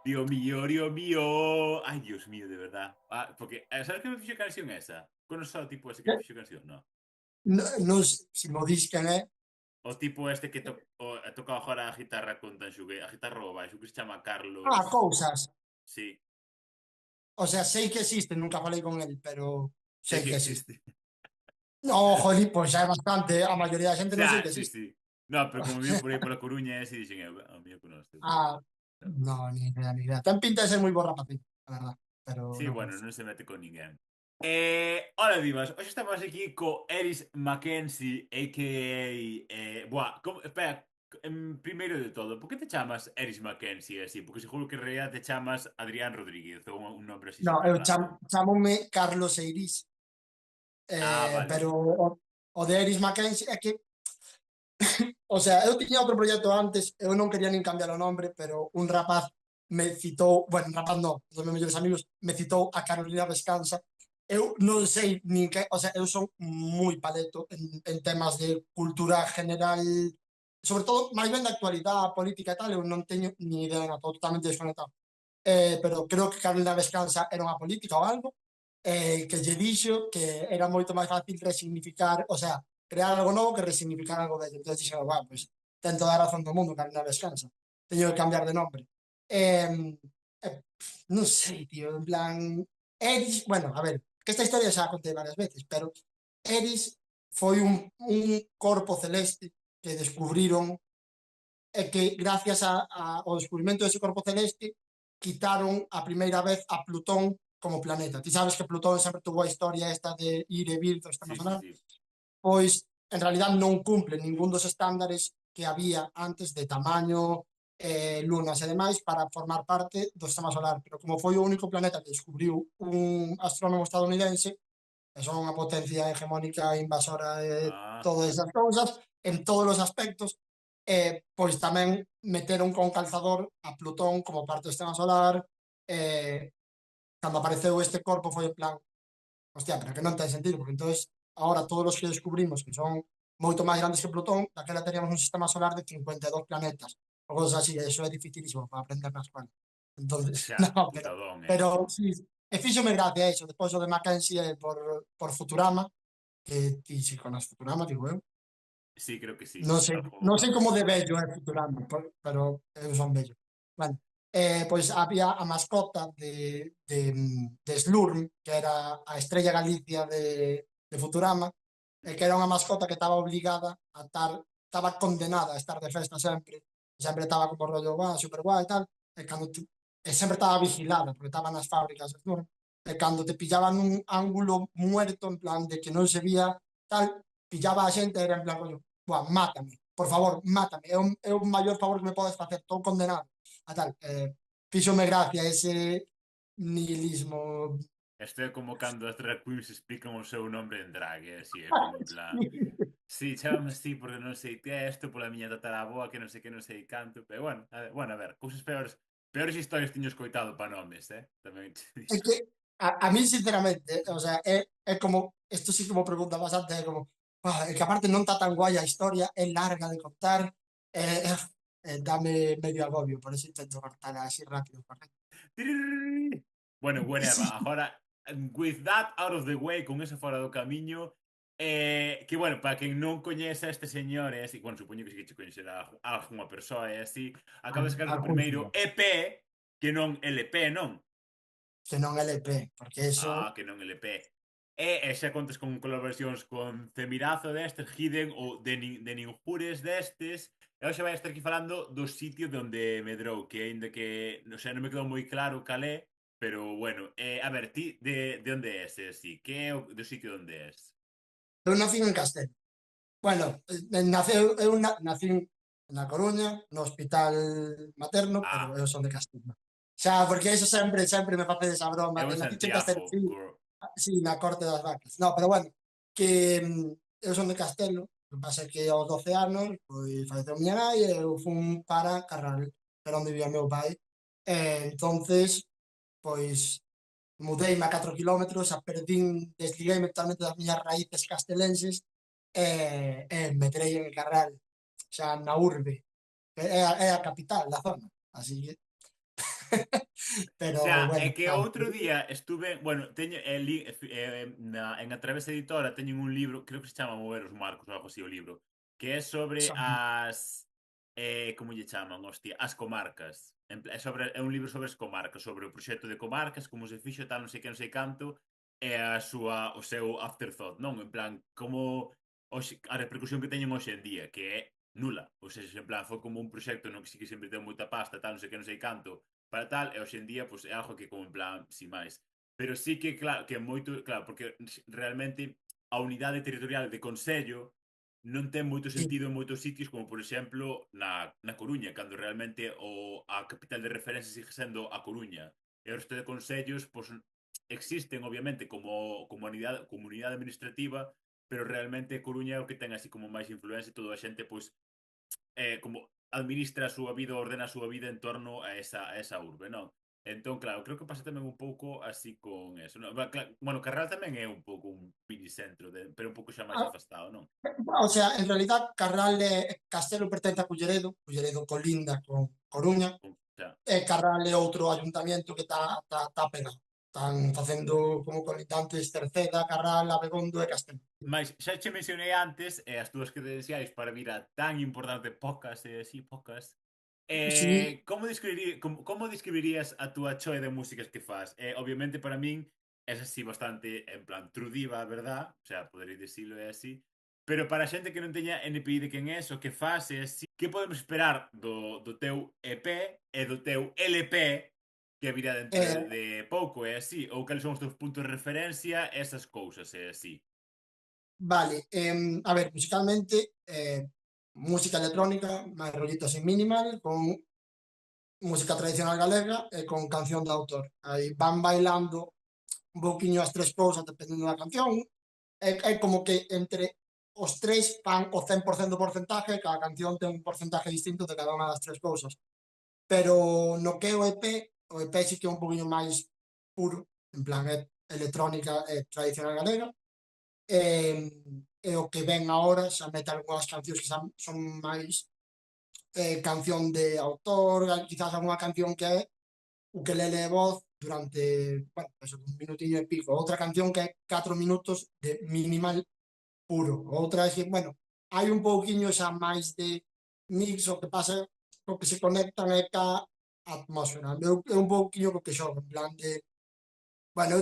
Dio mío. Ay, Dios mío, de verdad. Ah, porque, ¿sabes que me fixo canción esa? Conoces o tipo ese que me fixo canción, no? Non sei se mo dis quen é. O tipo este que toca agora a guitarra con Tanxugue, a guitarra o baixo, que se chama Carlos. Cousas. Sí, O sea, sei que existe, nunca falei con el, pero sei sei que que existe. existe. No, joli, pois xa é bastante, a maioría da xente non sei Xa, que sí, existe. sí. No, pero como vivo por aí pola Coruña ese, dixen eu, a mí conoce. Ah, no, ni idea, ni idea. Ten pinta de ser moi bo rapacito, a verdad, pero Sí, non bueno, conozco. non se mete con ninguén. Hola, divas. Hoxe estamos aquí co Eris Mackenzie, a.k.a. Espera, primeiro de todo, por que te chamas Eris Mackenzie así? Porque seguro que en realidad te chamas Adrián Rodríguez ou un nombre así No, super eu random. chamome Carlos Eirís, Ah, pero vale. o de Eris Mackenzie é que, o sea, eu tiña outro proxecto antes, eu non quería nin cambiar o nombre, pero un rapaz me citou, bueno, un rapaz non, dos meus mellores amigos, me citou a Carolina Vescanza. Eu non sei nin que, o sea, eu son moi paleto en temas de cultura general, sobre todo, máis ben da actualidade política e tal, eu non teño ni idea, non, totalmente desconectado. Pero creo que Carolina Vescanza era unha política ou algo, que lle dixo que era moito máis fácil resignificar, o sea, crear algo novo que resignificar algo vello. Entón dixo, pues, ten toda a razón do mundo, Carolina Vescanza. Teño que cambiar de nombre. Non sei, tío, en plan, Eris, bueno, a ver, que esta historia xa a contei varias veces, pero Eris foi un corpo celeste que descubriron e que gracias ao descubrimento dese corpo celeste quitaron a primeira vez a Plutón como planeta. Ti sabes que Plutón sempre tuvo a historia esta de ir e vir do sistema Sí, sí, solar, sí. pois en realidad non cumple ningún dos estándares que había antes de tamaño, lunas e demais para formar parte do sistema solar, pero como foi o único planeta que descubriu un astrónomo estadounidense, que son unha potencia hegemónica invasora de Ah, todas esas cousas, en todos os aspectos, pois tamén meteron con calzador a Plutón como parte do sistema solar. Cando apareceu este corpo foi en plan, hostia, pero que non ten sentido, porque entonces ahora todos os que descubrimos que son moito máis grandes que Plutón, daquela teríamos un sistema solar de 52 planetas, ou cosas así, e iso é dificilísimo para aprender na escola. Entonces, xa, no, putadón, pero sí, e fíxome gracia iso, despois o de Mackenzie por Futurama, que ti si conas Futurama, digo eu. Sí, creo que sí. Non Algo, sei algo como me de suena. vello é Futurama, pero eu son vello. Bueno, pois había a mascota de Slurm, que era a estrella Galicia de Futurama, e que era unha mascota que estaba obligada a estar, estaba condenada a estar de festa sempre, sempre estaba como rollo, super guai e tal, e, e sempre estaba vigilada, porque estaba nas fábricas de Slurm, e cando te pillaban un ángulo muerto, en plan de que non se vía tal, pillaba a xente e era en plan rollo, buah, mátame, por favor, mátame, é o maior favor que me podes facer, estou condenado a tal. Fíxome gracia ese nihilismo. Isto é como cando as drag queens explican o seu nombre en drag, así, é como en plan... Sí, chámame así porque non sei que é isto pola miña tataraboa que non sei que non sei canto, pero bueno, a ver, cousas peores, peores historias tiño escoitado pa nomes, tamén te É dixo. que a mí, sinceramente, o sea, é como, isto sí como pregunta bastante, é como, é que aparte non está tan guai a historia, é larga de contar, dame medio agobio, por eso intento cortar así rápido. Bueno, whatever, Sí, agora, with that out of the way, con esa fora do camiño, que bueno, para quen non coñece a este señor, é así, bueno, supoño que sí que che coñecerá algunha persoa, é así, acaba de sacar o seu algún primeiro tío, EP, que non LP, non? que non é LP, porque eso, Ah, que non LP. E xa contas con colaboracións con Cemirazo destes, Hidden ou de Ninjures destes. E hoxe vai estar aquí falando do sitio de onde medrou, que aínda que, non sei, non me quedou moi claro cal é, pero bueno, a ver, ti de onde és, si, que é o do sitio onde és? eu nací en Castelo. Bueno, eu nací na Coruña, no hospital materno, pero Ah, eu son de Castelo. Xa, porque eso sempre me face esa broma eu de en nací en Castelo, Santiago, sí, sí, na corte das vacas. No, pero bueno, que eu son de Castelo, o que pasa é que aos 12 anos, pois faleceu miña nai e eu fun para Carral, era onde vivía meu pai. Entonces, pois mudeime a 4 kilómetros, a perdín, desligueime totalmente das miñas raíces castelenses medrei en Carral, xa na urbe, é a capital da zona, así que... Pero Xa, é bueno, que nada. outro día estuve, bueno, teño en A Través Editora teñen un libro, creo que se chama Mover os Marcos ou algo así o libro, que é sobre as como lle chaman, hostia, as comarcas. É un libro sobre as comarcas, sobre o proxecto de comarcas, como se fixo tal, non sei que, non sei canto, e o seu afterthought, non? En plan, como a repercusión que teñen hoxe en día, que é nula. Ou seja, en plan, foi como un proxecto no que sí que sempre deu moita pasta, tal, non sei que, non sei canto, para tal, e hoxe en día pois, é algo que como en plan, sin máis. Pero sí que, claro, que moito, claro, porque realmente a unidade territorial de Consello non ten moito Sí, sentido en moitos sitios, como por exemplo na Coruña, cando realmente a capital de referencia sigue sendo a Coruña. E o resto de consellos pois, existen, obviamente, como comunidade administrativa, pero realmente Coruña é o que ten así como máis influencia e toda a xente pois como administra a súa vida, ordena a súa vida en torno a esa urbe, non? Entón, claro, creo que pasa tamén un pouco así con eso, non? Bueno, Carral tamén é un pouco un minicentro, pero un pouco xa máis ah, afastado, non? o sea, en realidad Carral Castelo pertence a Culleredo, Culleredo colinda con Coruña, Xa. e Carral é outro ayuntamento que está pegado. Están facendo como colindantes Cerceda, Carral, Abegondo e Castelo. Mais xa che mencionei antes as túas credenciais para vir a tan importante podcast, sí, podcast. Sí, Como describirías a túa choe de músicas que fas? Obviamente para min é así bastante en plan trudiva, verdad? O sea, podería dicilo é así. Pero para a xente que non teña NPI de quen é o que fas é así, que podemos esperar do teu EP e do teu LP que virá dentro eh, de pouco, é así? Ou cales son os teus puntos de referencia, esas cousas, é así? vale, a ver, musicalmente, música electrónica, máis rollito así minimal, con música tradicional galega e con canción de autor. Aí van bailando un pouquiño as tres cousas dependendo da canción. É como que entre os tres fan o 100% do porcentaje, cada canción ten un porcentaje distinto de cada unha das tres cousas. Pero no que é o EP sí que é un poquinho máis puro, en plan é electrónica e tradicional galega. E o que ven agora xa mete algunhas cancións que son máis canción de autor, quizás algunha canción que é ukelele e voz durante, bueno, eso, un minutiño e pico. Outra canción que é 4 minutos de minimal puro. Outra é que, bueno, hai un pouquiño xa máis de mix, o que pasa, o que se conectan é ca atmosfera. É un pouquiño co que xogo, en plan de, bueno,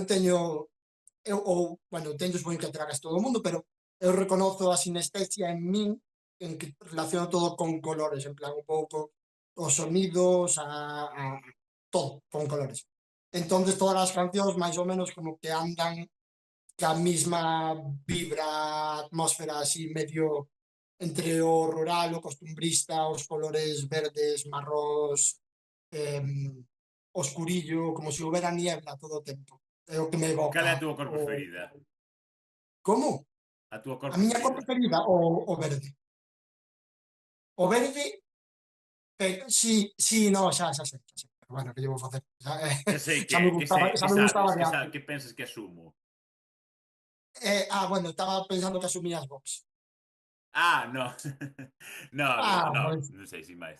bueno, teño moi que tragas todo o mundo, pero eu reconozo a sinestesia en min en que relaciono todo con colores, en plan un pouco os sonidos, todo con colores. Entonces todas as cancións máis ou menos como que andan ca mesma vibra, atmósfera así medio entre o rural, o costumbrista, os colores verdes, marrós, eh, oscurillo, como se houbera niebla todo o tempo. É o que me Cal é evoca a túa cor preferida? como? A túa cor A miña cor preferida? preferida, o verde. O verde, sí, sí, no, xa sei, xa sei. Pero bueno, que lle vou facer? Xa, Que sei xa que me sabes, gustaba de antes. que pensas que asumo. Bueno, estaba pensando que asumías Vox. Ah, no. No, no, Pues, non sei, sin máis.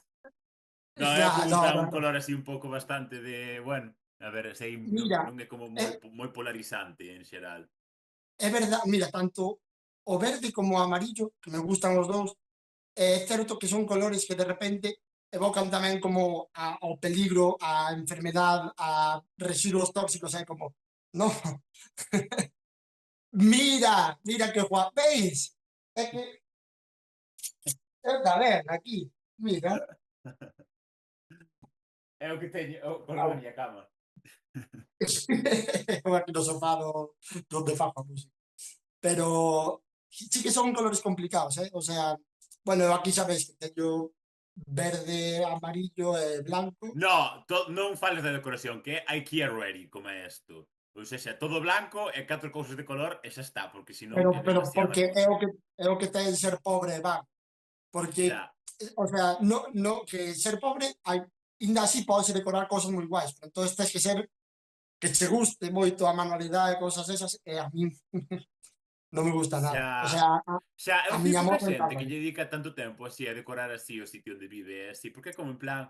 No, é ya, como en no, plan no, un no. color así un pouco bastante de, bueno, a ver, sei, Mira, non é como é, moi polarizante en xeral. é verdade, mira, tanto o verde como o amarillo, que me gustan os dous, é certo que son colores que de repente evocan tamén como ao peligro, a enfermedad, a residuos tóxicos, é como, no, mira que guapo, veis? É que, a ver, aquí, mira. É o que teño, o color da miña cama. Aquí no sofá donde fajo a música. Pero sí que son colores complicados, ¿eh? O sea, bueno, aquí sabes que teño verde, amarillo e blanco, No, non fales da decoración, que é IKEA ready, como é isto. Ou seja, todo blanco e 4 cousas de color e xa está, porque senón é pero demasiada porque cousa. é o que ten ser pobre e vago. Porque, Xa, o sea, no, que ser pobre, ainda así podes decorar cosas moi guais, pero entonces tens que ser que che guste moito a manualidade e cosas esas, e a mí non me gusta nada. xa, O sea, xa, a eu miña flipo moto ca é xente tal. que lle dedica tanto tempo así a decorar así o sitio onde vive, así, porque é como en plan,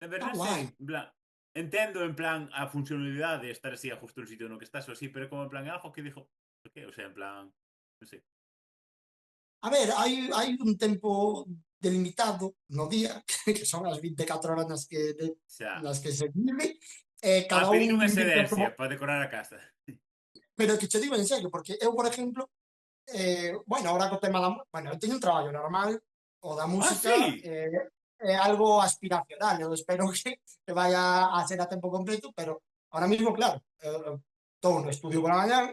a ver, Está non sei, guai. en plan, entendo en plan a funcionalidade de estar así a justo no sitio no que estás ou así, pero como en plan é algo que dixo, por que? O sea, en plan, non sei. A ver, hai un tempo delimitado no día, que son as 24 horas Xa. nas que se vive, A cada pedir un unha invirte como... excedencia para decorar a casa. Pero que che digo en serio, porque eu, por exemplo, bueno, ahora co tema bueno, eu teño un traballo normal, o da Ah, música sí! é algo aspiracional, eu espero que vaya a ser a tempo completo, pero ahora mismo, claro, estou no estudio pola mañá,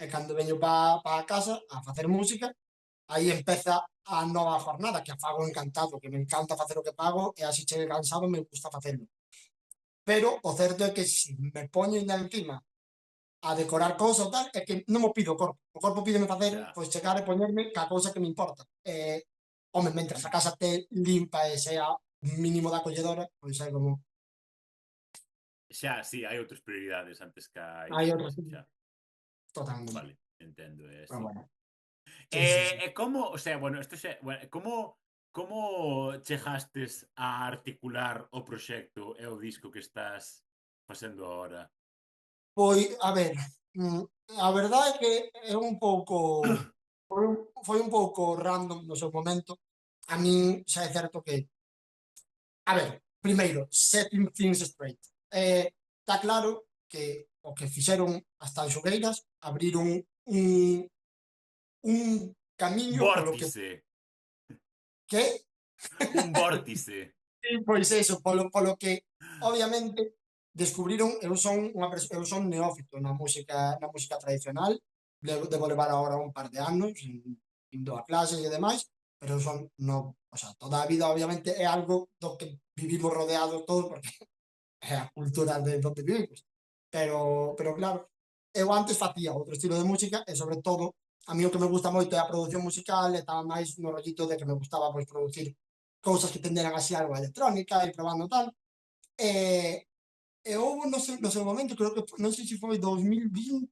e cando veño pa casa a facer música, aí empeza a nova jornada, que a fago encantado, que me encanta facer o que fago, e así chegue cansado me gusta facelo. Pero o certo é que se me poño ainda encima a decorar cousas ou tal, é que non mo pido o corpo. O corpo pídeme facer, Xa. pois chegar e poñerme ca cousa que me importa. Home, mentras a casa te limpa e sea mínimo da acolledora, pois é como Xa, sí, hai outras prioridades antes que a hai iso. outras Xa, totalmente. vale, entendo, é Pero así. bueno, sí, sí, sí. Como, o sea, bueno, isto xa, bueno, como chegastes a articular o proxecto e o disco que estás facendo agora? Pois, a ver, a verdade é que é un pouco foi un pouco random no seu momento. A min xa é certo que, a ver, primeiro, setting things straight. Está claro que o que fixeron as tanxugueiras abriron un camiño polo Vórtice, que un vórtice. pois eso, polo que obviamente descubriron, eu son neófito na música tradicional, debo levar agora un par de anos indo a clases e demais, pero son no, o sea, toda a vida obviamente é algo do que vivimos rodeados todos porque é a cultura de onde vivimos. Pero claro, eu antes facía outro estilo de música e sobre todo a mí o que me gusta moito é a produción musical e estaba máis no rollito de que me gustaba pois producir cousas que tenderan así algo a electrónica e probando tal. E, e houve no seu momento, creo que non sei se foi 2020,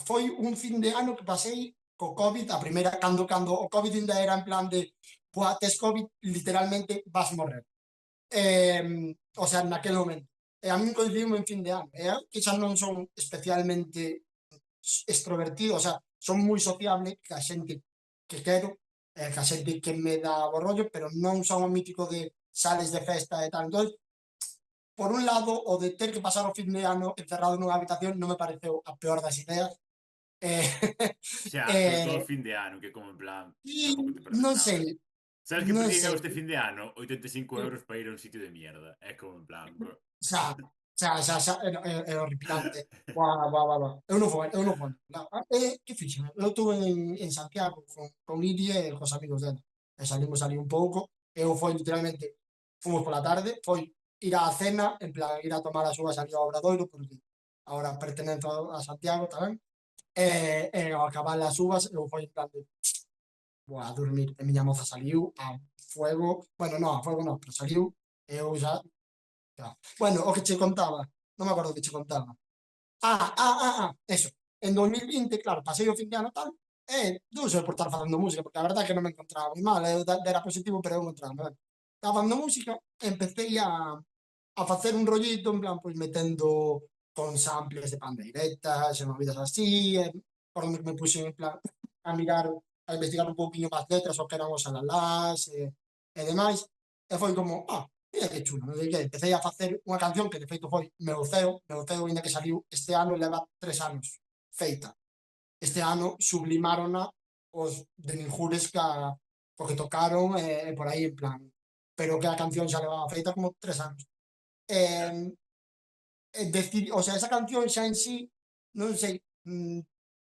foi un fin de ano que pasei co COVID, a primeira, cando o COVID ainda era en plan de, "Buah, tes COVID, literalmente vas morrer". O sea, naquele momento. E a min coincidiu en fin de ano. E que xa non son especialmente extrovertido, o sea, son moi sociable que a xente que quero, que a xente que me dá o rollo, pero non son o mítico de sales de festa e tal. Entón, por un lado, o de ter que pasar o fin de ano encerrado nunha habitación non me pareceu a peor das ideas. Eh, Xa, sobre todo eh, fin de ano, que como en plan, e tampouco te perdes non nada. sei, Sabes que non perdín eu sei. este fin de ano? 85 euros para ir a un sitio de mierda. É como en plan... Xa, xa, é horripilante. Guau, guau, guau, guau. Eu non foi. Que fixen? Eu estuve en Santiago con Lidia e cos amigos dela. E salimos ali un pouco. Eu foi literalmente, fomos pola tarde, foi ir á cena, en plan, ir a tomar as uvas ali ao Obradoiro, porque ahora pertenento a Santiago tamén. Ao acabar as uvas, eu foi en plan de, a dormir. E miña moza saliu a fuego, bueno, non, a fuego non, pero saliu, e eu xa... Claro. Bueno, o que che contaba, non me acordo o que che contaba. Eso. En 2020, claro, pasei o fin de ano tal, e duse por estar facendo música, porque a verdade é que non me encontraba moi mal, eu era positivo, pero eu encontraba mal. Estaba facendo música, e empecé a facer un rollito, en plan, pois metendo con samples de pandeiretas e movidas así, e por onde me puxen en plan a mirar, a investigar un pouquinho máis letras, o que eran os alalás e demais, e foi como, mira que chulo, non sei que, empecé a facer unha canción que de feito foi Meu Ceo, ainda que saliu este ano, leva 3 anos feita. Este ano sublimárona os de Ninjures co que tocaron e por aí en plan, pero que a canción xa levaba feita como 3 anos. Ya. Eh, o sea, esa canción xa en sí, non sei,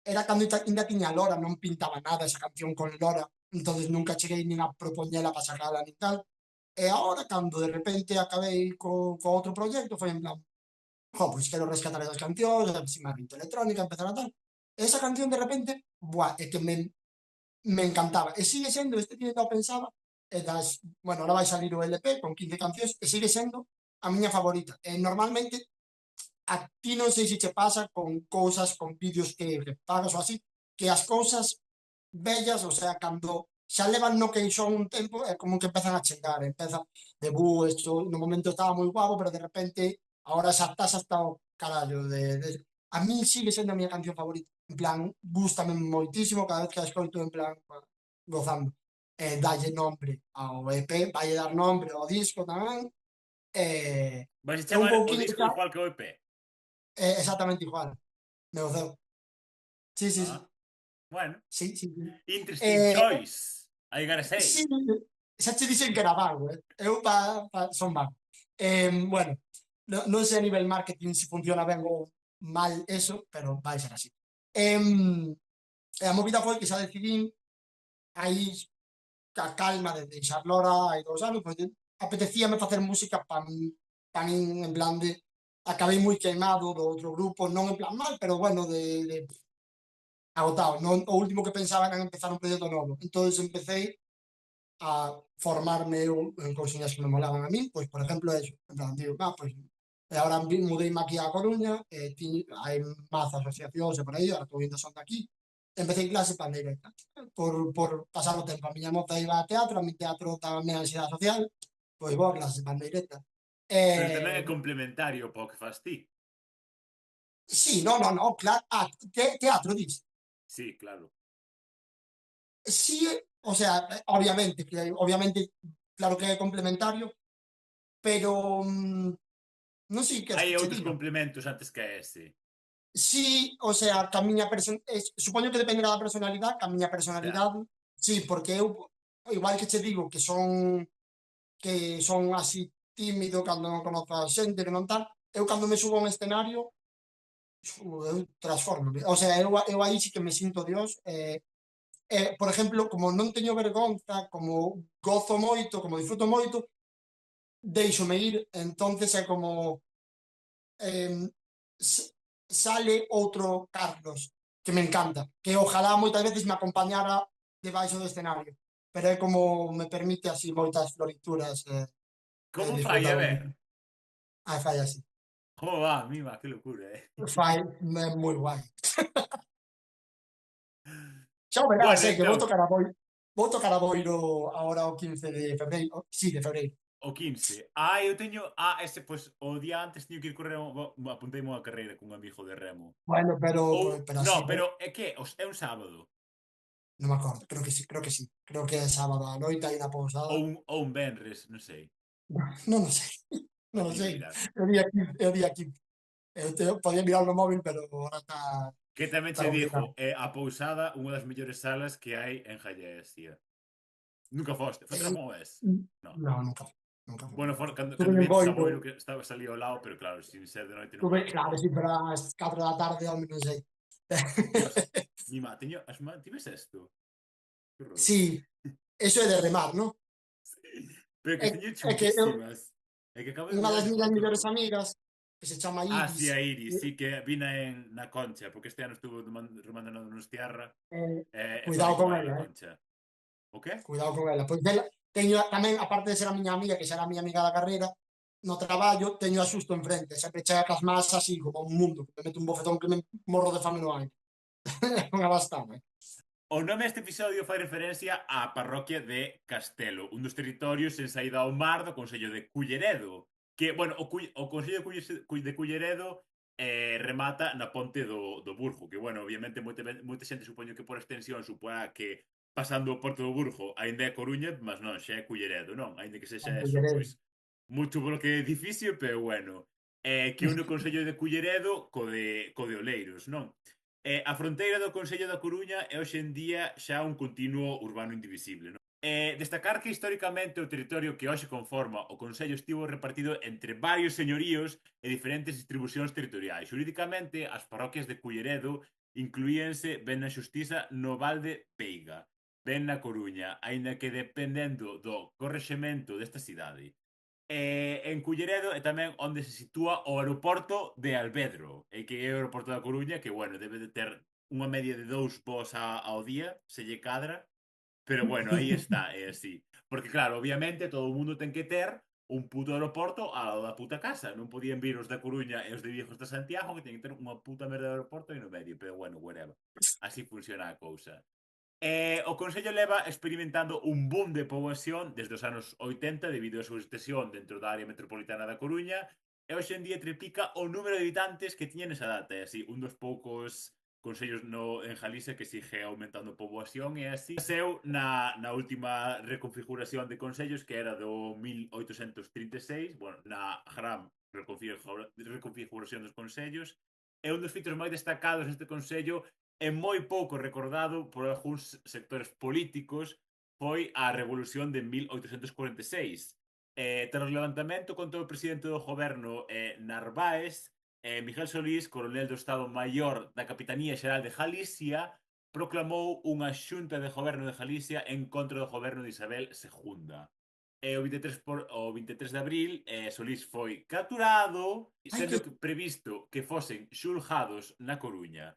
era cando ainda tiña Lora, non pintaba nada esa canción con Lora, entonces nunca cheguei nin a propoñela para sacarla ni tal. E agora, cando de repente acabei co outro proxecto, foi en plan, pois quero rescatar esas cancións, aproximar electrónica, empezar a tal. E esa canción de repente, é que me encantaba. E sigue sendo, este que eu pensaba, bueno, ahora vai salir o LP con 15 cancións, e sigue sendo a miña favorita. E normalmente a ti non sei se che pasa con cousas, con vídeos que pagas ou así, que as cousas bellas, o sea, cando xa levan no que son un tempo, é como que empezan a chegar, empeza de isto no momento estaba moi guapo, pero de repente Ahora xa estás hasta o carallo A mí sigue sendo a miña canción favorita. En plan, gústame moitísimo cada vez que a escoito, en plan, gozando. Dalle nombre ao EP, vai dar nombre ao disco tamén. Vais a É un chamar o pouquiño disco xa, igual que o EP. exactamente igual. Meu Deus. Sí, sí, sí. Ah, bueno. Sí, sí, sí. Interesting Eh, choice, I gotta sí, say. xa che dixen que era vago, eh? Eu son vago. Bueno, non sei a nivel marketing se funciona ben ou mal eso, pero vai ser así. E a movida foi que xa decidín aí ca calma de deixar Lora hai 2 anos, pois apetecíame facer música para min en plan de acabei moi queimado do outro grupo, non en plan mal, pero bueno, de agotado. Non, o último que pensaba era en empezar un proxecto novo. Entón empecé a formarme eu en cousiñas que me molaban a mí, pois, por exemplo, eso. En plan, digo, pois, e agora mudeime aquí a Coruña, hai mazas asociacións e por aí, ahora estou indo son de aquí. Empecé en clase pandeireta, por pasar o tempo. A miña moza iba a teatro, a mi teatro tamén a ansiedade social, pois vou a clase pandeireta. Pero tamén é complementario para o que fas ti. Sí, no, no, no, claro. Teatro, dis. Sí, claro. Sí, o sea, obviamente, claro que é complementario, pero non sei que Hai che outros diga. complementos antes que ese. Sí, o sea, que a miña supoño que dependerá da personalidade, que a miña Xa. personalidade, sí, porque eu, igual que che digo que son así tímido cando non conozo a xente, que non tal, eu cando me subo a un escenario, eu transformo. O sea, eu aí sí que me sinto Dios. Por exemplo, como non teño vergonza, como gozo moito, como disfruto moito, deixome ir, entonces é como eh, sale outro Carlos que me encanta, que ojalá moitas veces me acompañara debaixo do escenario, pero é como me permite así moitas florituras de Como fai disfrutar a un ver? pouco. Fai así. Como va, mima, que locura, Fai, é moi guai. Xa o verás, Bueno, que vou entón, tocar a Boiro, vou tocar a Boiro agora o 15 de febreiro, sí, de febreiro. o 15. Eu teño... ese, pois, o día antes teño que ir correr... Apuntei unha carreira cun amigo de remo. Bueno, Ou... pero No, así, pero é que é un sábado. non me acordo, creo que sí, creo que sí. Creo que é sábado a noite aí na pousada. Ou un venres, non sei. Non o sei, non o Teño que sei. mirar. É o día 15. Podía mirar no móvil, pero ahora Que tamén está che digo, complicado. é a Pousada unha das mellores salas que hai en Jallés, tía. Nunca foste. Foste Eh, como es? No. no, nunca fui, nunca fui. Bueno, cando Estuve en viches a Boiro, Boiro que estaba salí ao lado, pero claro, sin ser de noite non estuve, vale. claro, sí, pero ás 4 da tarde, ao non sei. Dios, mima, teño as man... Ti ves isto? Que horror. Sí, eso é de remar, ¿no? Sí. Pero É, que teño é que eu, chulísimas. É que acabo de unha mirar das e miñas digo, que mellores horror. amigas, que se chama Iris, Sí, a Iris, sí que vina na Concha, porque este ano estuvo remandando nos tierra, e falei cuidado con con ela, ela, Concha. O que? cuidado con ela. Pois ela, teño tamén, aparte de ser a miña amiga, que será a miña amiga da carreira, no traballo teño a xusto enfrente, sempre chega cas más así como un mundo, que me mete un bofetón que me morro de fame no aire. É unha bastante. O nome deste episodio fai referencia á parroquia de Castelo, un dos territorios en saída ao mar do Concello de Culleredo, que, bueno, o Concello de Culleredo remata na ponte do Burgo, que, bueno, obviamente moita xente supoño que por extensión supón que pasando o Porto do Burgo aínda é Coruña, mas non, xa é Culleredo, non? Aínda que sexa eso, pois, mucho bloque de edificio, pero bueno, que une o Concello de Culleredo co de Oleiros, non? A fronteira do Concello da Coruña é hoxe en día xa un continuo urbano indivisible. Non? Destacar que históricamente o territorio que hoxe conforma o Concello estivo repartido entre varios señoríos e diferentes distribucións territoriais. Xurídicamente, as parroquias de Culleredo incluíense ben na xustiza no Val de Veiga, ben na Coruña, aínda que dependendo do correxemento desta cidade. En Culleredo é tamén onde se sitúa o aeroporto de Alvedro, que é o aeroporto da Coruña, que, bueno, debe de ter unha media de 2 voos ao día, se lle cadra, pero, bueno, aí está, é así. Porque, claro, obviamente, todo o mundo ten que ter un puto aeroporto ao lado da puta casa. Non podían vir os da Coruña e os de Viejos de Santiago, que ten que ter unha puta merda de aeroporto aí no medio, pero, bueno, whatever. Así funciona a cousa. O Concello leva experimentando un boom de poboación desde os anos 80 debido á súa extensión dentro da área metropolitana da Coruña, e hoxe en día triplica o número de habitantes que tiña nesa data. E así, un dos poucos consellos en Galicia que sigue aumentando a poboación e así. Seu na última reconfiguración de consellos que era do 1836, bueno, na gran reconfiguración dos consellos, é un dos fitos máis destacados neste consello e moi pouco recordado por algúns sectores políticos foi a Revolución de 1846. Tras o levantamento contra o presidente do goberno Narváez, Miguel Solís, coronel do Estado Maior da Capitanía Xeral de Galicia, proclamou unha xunta de goberno de Galicia en contra do goberno de Isabel II. O 23 de abril, Solís foi capturado, Ai, que... sendo previsto que fosen xulgados na Coruña.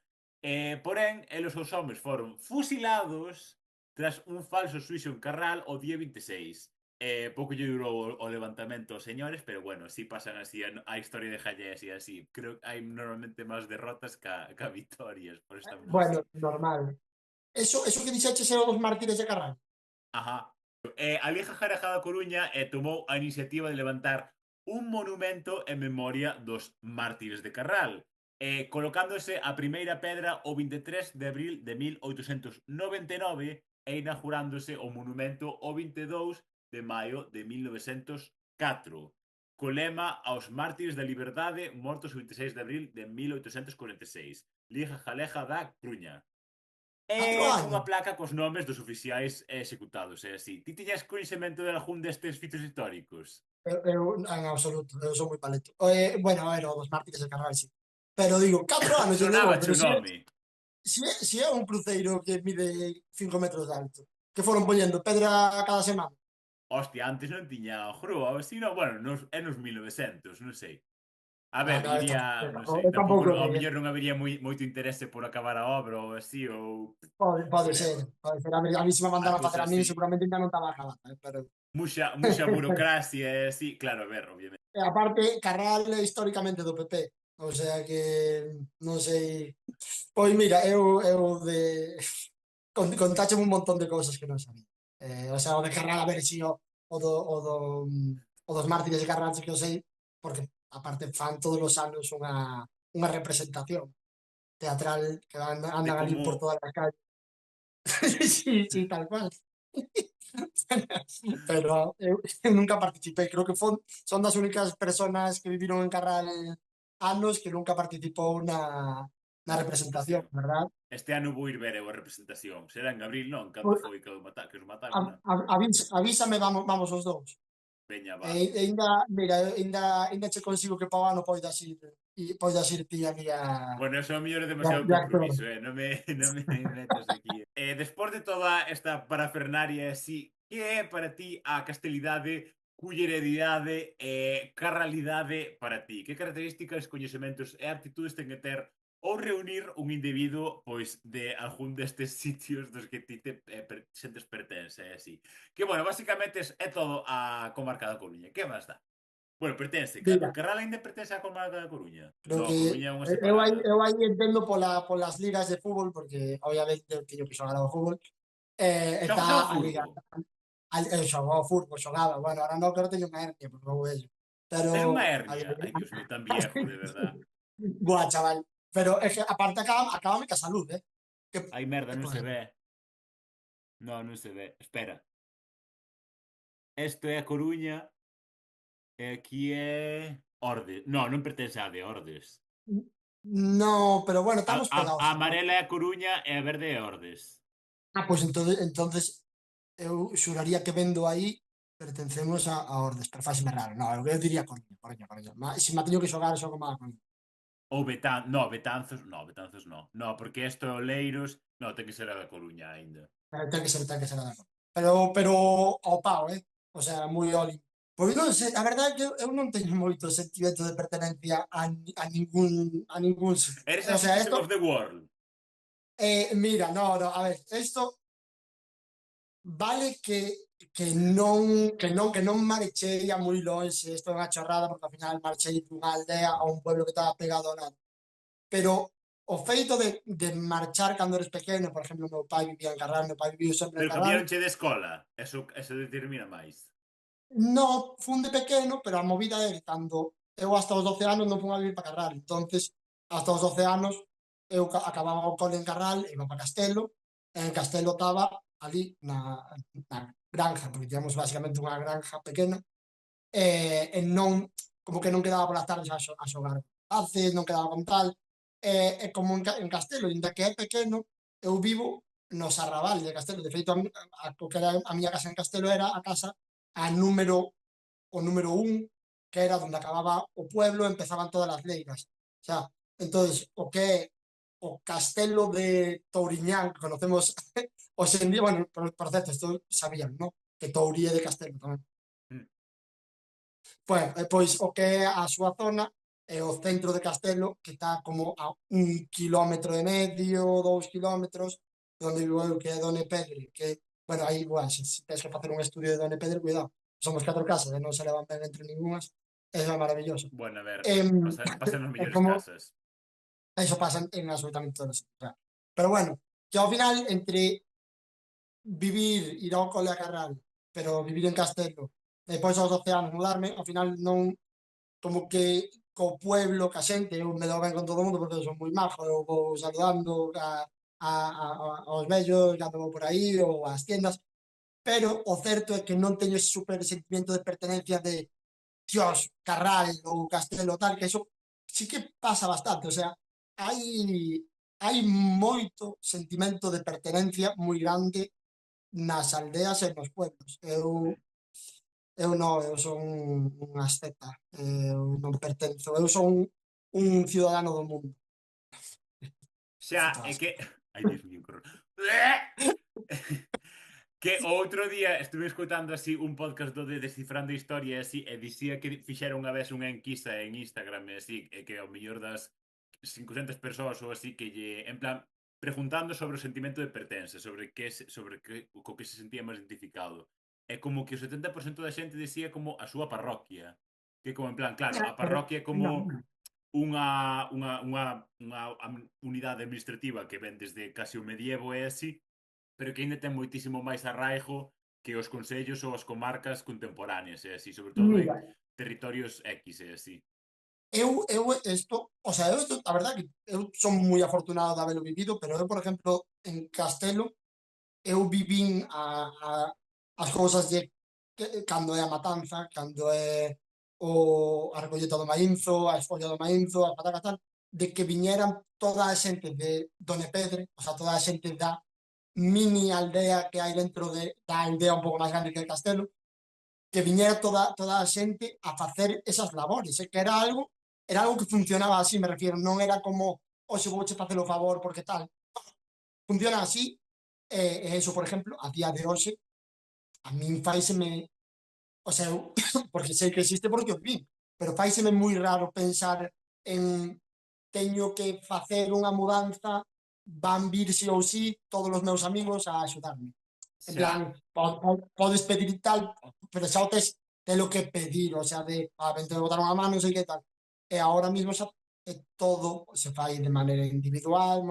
Porén, eles os homes foron fusilados tras un falso suixo en Carral o día 26. Pouco lle durou o levantamento aos señores, pero bueno, si pasan así a historia de Jallés e así. Creo que hai normalmente máis derrotas ca vitorias por esta Bueno, moza. normal. Eso que dixeches era os mártires de Carral. Ajá. A Liga Jarajá da Coruña tomou a iniciativa de levantar un monumento en memoria dos mártires de Carral, colocándose a primeira pedra o 23 de abril de 1899 e inaugurándose o monumento o 22 de maio de 1904, co lema aos mártires da liberdade mortos o 26 de abril de 1846. Liga Galega da Coruña. Catro Cunha anos. placa cos nomes dos oficiais executados, é así. Ti tiñas coñecemento de algún destes fitos históricos? En absoluto, eu sou moi paleto. Bueno, era dos mártires de Carral, sí. Pero digo, 4 anos lle levou, Sonaba pero o nome. si é un cruceiro que mide 5 metros de alto, que foron poñendo pedra cada semana. Hostia, antes non tiña grúa, ou así, non, bueno, nos 1900, non sei. A ver, No, iría, non sei, eu tampouco, tampouco ao sei. mellor non habería moito interese por acabar a obra ou así, ou Pode eh, ser, pode ser. A mí se me a mandaron a facer cousa a mí, así. seguramente ainda non estaba acabada, pero... Muxa burocracia e así, claro, a ver, obviamente. E aparte, Carral é históricamente do PP, o sea que non sei. Pois mira, eu de contácheme un montón de cousas que non sabía. O sea, o de Carral, a ver si o dos mártires de Carral sí que o sei, porque aparte fan todos os anos unha representación teatral que De andan ali por como todas as calles. Sí, sí, tal cual. Pero eu nunca participei, creo que son das únicas personas que viviron en Carral anos que nunca participou na na representación, representación. verdad? Este ano vou ir ver eu a representación. Será en abril, non? Cando Pois, foi que os mataron, non? avísame, vamos os dous. Veña, E, va. e ainda, mira, ainda che consigo que para o ano poidas ir ti ali Bueno, eso a mellor é demasiado de actor. compromiso, non me, non me metas aquí. Despois de toda esta parafernaria así, que é para ti a castelidade, culleredidade e carralidade para ti? Que características, coñecementos e actitudes ten que ter ou reunir un individuo pois de algún destes sitios dos que ti te sentes pertense, así. Que, bueno, basicamente é todo a comarca da Coruña. Que máis dá? Bueno, pertence. Mira, Carral ainda pertence á comarca da Coruña? creo No, a que Coruña é unha eu aí, separada. eu aí entendo polas ligas de fútbol, porque obviamente eu teño que xogar ao fútbol, está Xogas ao a liga. furbo? Eu xogaba ao fútbol, xogaba, bueno, ahora non, que ahora teño unha hernia, porque vou vello. Pero, Tes unha a hernia? Ai, Dios mío, tan viejo, de verdad. buah, chaval. Pero é que aparte acabame ca salud, eh? Ai, merda, Que non se problema. ve. No, non se ve. Espera. Isto é a Coruña e aquí é Ordes. No, non pertence á de Ordes. No, pero bueno, A, estamos a, pegados a tamén. amarela é a Coruña e a verde é Ordes. Pues entonces eu xuraría que vendo aí pertencemos a Ordes, pero fáxime raro. No, eu diría Coruña, Coruña, Coruña. Se me teño que xogar, xogo má Coruña. Ou Betanzos, no, Betanzos no. No, porque isto é Oleiros, no, ten que ser a da Coruña aínda. Ten que ser a da Coruña. Pero ao pau, O sea, moi oli. Pois non sei, a verdade é que eu non teño moito sentimento de pertenencia a ningún sitio. Eres O a sea, Citizen of the World. mira, no, a ver, isto vale que non marchei a moi longe, isto é unha chorrada, porque ao final marchei dunha aldea a un pueblo que estaba pegado ao lado. Pero o feito de marchar cando eres pequeno, por exemplo, meu pai vivía en Carral, meu pai viviu sempre en Pero Carral. cambiaronche de escola. Eso determina máis. No, fun de pequeno, pero a movida é que cando eu hasta os 12 anos non fui a vivir para Carral, entonces hasta os 12 anos eu acababa o cole en Carral, iba para Castelo, e en Castelo estaba ali na granja, porque tínhamos basicamente unha granja pequena, e non, como que non quedaba polas tardes a xogar haces, non quedaba con tal, e como en Castelo, ainda que é pequeno, eu vivo nos arrabal de Castelo, de feito o que era a miña casa en Castelo era a casa a número o número un, que era onde acababa o pueblo e empezaban todas as leiras. O sea, entonces, o que é o castelo de Touriñán, que conocemos hoxe en día, bueno, por certo, isto sabían, ¿no? Que Tourí é de Castelo tamén. Mm. Pois, pois o que é a súa zona é o centro de Castelo, que está como a 1,5 km, 2 km, onde vivo eu, que é Done Pedre, que, bueno, aí, bueno, se tens que facer un estudio de Done Pedre, cuidado, somos 4 casas, e non se levan ben entre ningunhas, eso é maravilloso. Bueno, a ver, Em, pasan las é mejores como, casas. eso pasa en absolutamente todas as casas. Pero bueno, que ao final, entre vivir, ir ao cole a Carral, pero vivir en Castelo, e depois aos 12 anos mudarme, ao final non, como que co pueblo, ca xente, eu me dou ben con todo o mundo porque eu son moi majo, eu vou saludando aos vellos cando vou por aí ou ás tiendas, pero o certo é que non teño ese super sentimiento de pertenencia de Dios, Carral ou Castelo tal, que eso sí que pasa bastante, o sea, hai moito sentimento de pertenencia moi grande nas aldeas e nos pueblos. Mm. Eu non, eu son un asceta, eu non pertenzo, eu son un ciudadano do mundo. Xa, Fito é asco. que... Ai, Dios mío, corro. Que o outro día estuve escoitando así un podcast do de Descifrando Historia e así, e dicía que fixeron unha vez unha enquisa en Instagram e así, e que ao mellor das 500 persoas ou así que lle, en plan, preguntando sobre o sentimento de pertenza, sobre que, co que se sentía máis identificado. E como que o 70% da xente dicía como a súa parroquia. Que como en plan, claro, a Pero, parroquia é non, como unha unidade administrativa que ven desde casi o medievo e así, pero que ainda ten moitísimo máis arraigo que os concellos ou as comarcas contemporáneas e así, sobre todo en mira, territorios X e así. o sea, eu esto, a verdade que eu son moi afortunado de habelo vivido, pero eu, por exemplo, en Castelo, eu vivín as cousas de cando é a matanza, cando é a recolleta do maínzo, a esfolla do maínzo, as patacas tal, de que viñeran toda a xente de Done Pedre, o sea, toda a xente da mini aldea que hai dentro da aldea un pouco máis grande que el Castelo, que viñera toda a xente a facer esas labores, que era algo que funcionaba así, me refiero, non era como, hoxe vouche facer o favor porque tal, funciona así, e eso, por exemplo, a día de hoxe, a min faiseme, o sea, eu, porque sei que existe porque o vi, pero faiseme moi raro pensar en teño que facer unha mudanza, van vir sí ou sí todos os meus amigos a axudarme. En Xa, plan, podes pedir tal, pero xa o lo que pedir, o sea, de, vente a botar unha mano, non sei que tal. E agora mismo xa todo se fai de maneira individual,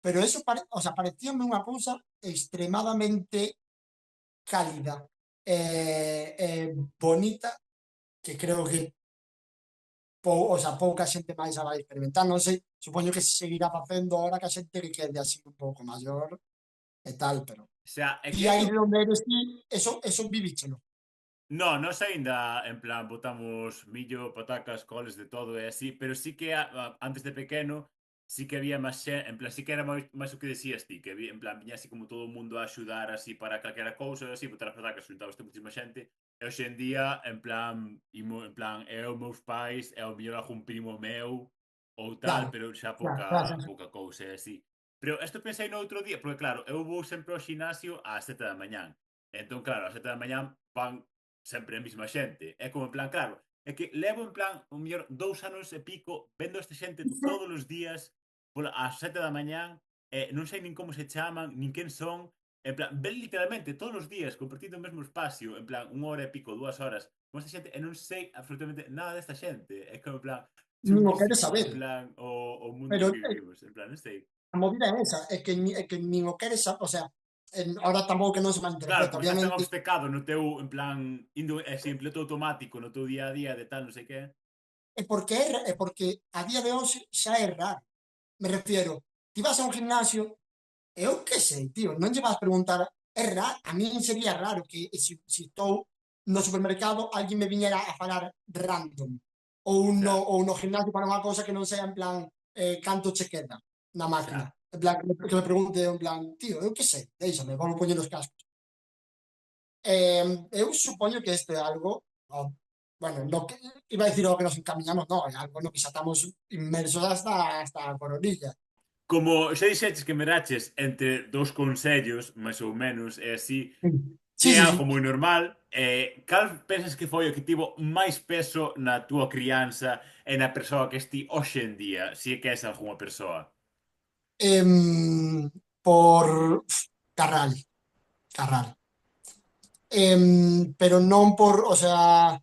pero eso o sea, parecíame unha cousa extremadamente cálida bonita, que creo que o sea, pouca xente máis a vai experimentar, non sei, supoño que se seguirá facendo ahora que a xente que quede así un pouco maior e tal, pero xa, é ti que aí eu... de onde eres ti, eso vivíchelo. No, nos aínda, en plan, botamos millo, patacas, coles, de todo e así, pero sí que antes de pequeno, sí que había máis en plan, sí que era máis o que decías ti, que había, en plan, viña así como todo o mundo a axudar así para calquera cousa, así, botar as patacas, xuntabaste moitísima xente, e hoxe en día, en plan, en plan, eu, meus pais, e ao mellor algún primo meu, ou tal, Claro, pero xa claro, pouca, claro, pouca cousa e así. Pero isto pensei no outro día, porque claro, eu vou sempre ao xinasio ás 7 da mañán. Entón, claro, ás 7 da mañán van sempre a mesma xente. É como en plan, claro, é que levo en plan, o mellor, 2 anos e pico vendo esta xente todos os días ás 7 da mañán, non sei nin como se chaman, nin quen son, en plan, ven literalmente todos os días compartindo o mesmo espacio, en plan, 1 hora e pico, 2 horas, con esta xente, e non sei absolutamente nada desta xente. É como en plan, nin o queres chunguísimo, saber, en plan, o mundo pero no que vivimos, en plan, non sei. a movida é esa, é que nin o queres saber, o sea, ahora tampouco que non se Claro, malinterpreta, porque estás tan obviamente, obcecado no teu, en plan, indo así en piloto automático no teu día a día de tal, non sei que. é porque a día de hoxe xa é raro. Me refiero, ti vas a un gimnasio, eu que sei, tío, non lle vas a preguntar, é raro, a mí sería raro que se estou no supermercado alguén me viñera a falar random Xa, ou no gimnasio para unha cousa que non sea en plan canto che queda na máquina. xa. En plan, que me pregunte en plan, tío, eu que sei, déixame, vamos poñer os cascos. Eu supoño que isto é algo, bueno, no que, iba a decir o que nos encaminhamos, no, é algo no que xa estamos inmersos hasta a coronilla. Como xa dixeches que me daches entre dous consellos, máis ou menos, é así, que Sí, é sí, algo sí. moi normal, cal pensas que foi o que tivo máis peso na túa crianza e na persoa que esti hoxe en día, se é que és algunha persoa? Por Carral, Carral. Pero non por, o sea,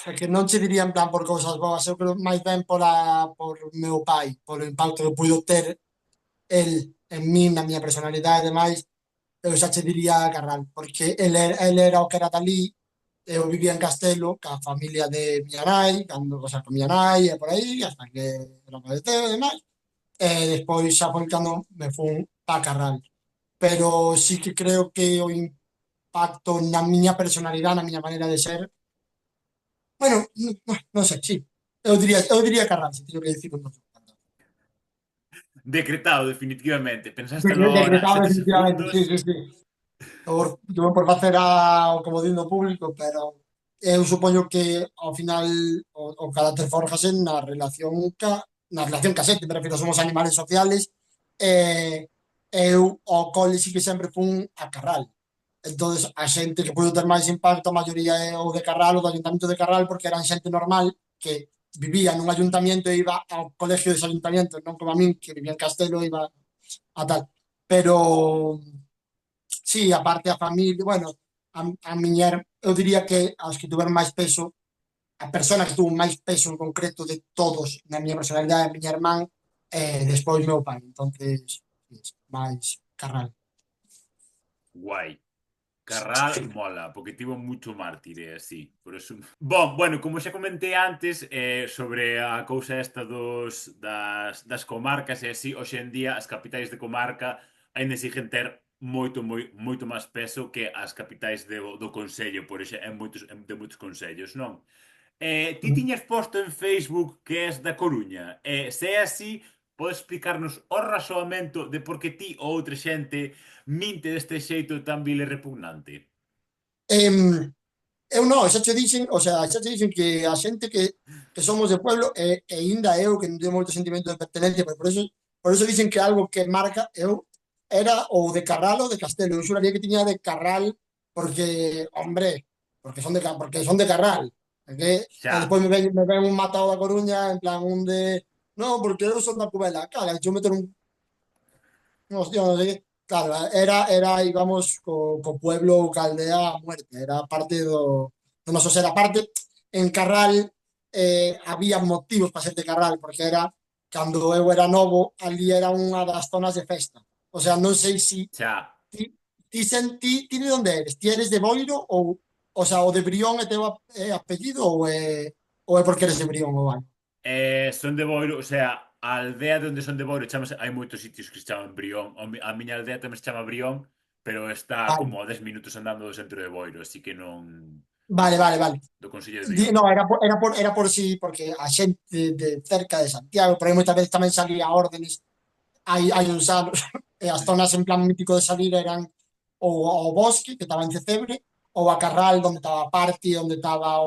é que non che diría en plan por cousas boas, eu creo máis ben por meu pai, polo impacto que puido ter el en min, na miña personalidade e demais, eu xa che diría Carral, porque el era o que era dali, eu vivía en Castelo, ca familia de miña nai, cando, o sea, con miña nai e por aí, hasta que era padeceu e demais, e despois xa foi cando me fun a Carral. Pero sí que creo que o impacto na miña personalidade, na miña maneira de ser, bueno, non sei, sí, eu diría Carral, se teño que dicir un nome. Decretado, definitivamente. Pensástelo ahora Decretado 7 definitivamente, sí, segundos. sí, sí. Por facer o comodín do público, pero eu supoño que ao final o carácter forjase na relación ca xente, me refiro, somos animales sociales, e eu ao cole sí que sempre fun a Carral. Entonces a xente que puido ter máis impacto, a maioría é o de Carral, o do Ayuntamento de Carral, porque eran xente normal que vivía nun ayuntamento e iba ao colegio dese ayuntamento, non como a min, que vivía en Castelo e iba a tal. Pero sí, aparte a familia, bueno, a miña, eu diría que as que tuveron máis peso, a persona que tuvo máis peso en concreto de todos na miña personalidade, a miña irmán, e despois meu pai. Entonces, máis Carral. Guai. Carral mola, porque tivo mucho mártir e así. Por eso... Bon, bueno, como xa comentei antes, sobre a cousa esta das comarcas e así, hoxe en día as capitais de comarca aínda exigen ter moito máis peso que as capitais do Consello, por exemplo, de moitos consellos, non? Ti tiñas posto en Facebook que és da Coruña. Se é así, podes explicarnos o razoamento de por que ti ou outra xente minte deste xeito tan vil e repugnante? Em, eu non, xa che dixen, o sea, xa che dixen que a xente que somos de pueblo e ainda eu que non teño moito sentimento de pertenencia, pero por eso dicen que algo que marca eu era ou de Carral ou de Castelo. Eu xuraría que tiña de Carral porque, hombre, porque son de Carral. E Xa, despois me ven un matado da Coruña en plan un de non, porque eu son da Cubela. Cara, eu meter un hostia, no sé qué. Claro, era íbamos co pueblo ou ca aldea a muerte, era parte do noso ser. Aparte, en Carral había motivos para ser de Carral, porque era, cando eu era novo, ali era unha das zonas de festa. O sea, non sei se xa. ti de onde eres? Ti eres de Boiro o sea, o de Brión é teu apellido ou é porque eres de Brión ou algo? Son de Boiro, o sea, a aldea de onde son de Boiro chamase, hai moitos sitios que se chaman Brión. A miña aldea tamén se chama Brión, pero está Vale, como a 10 minutos andando do centro de Boiro, así que non vale, son vale, vale. do Concello de Brión. No, era por si, porque a xente de cerca de Santiago, por aí moitas veces tamén salía órdenes, hai uns anos, e as zonas en plan mítico de salir eran ou o Bosque, que estaba en Cecebre, ou a Carral, onde estaba a Parti, onde estaba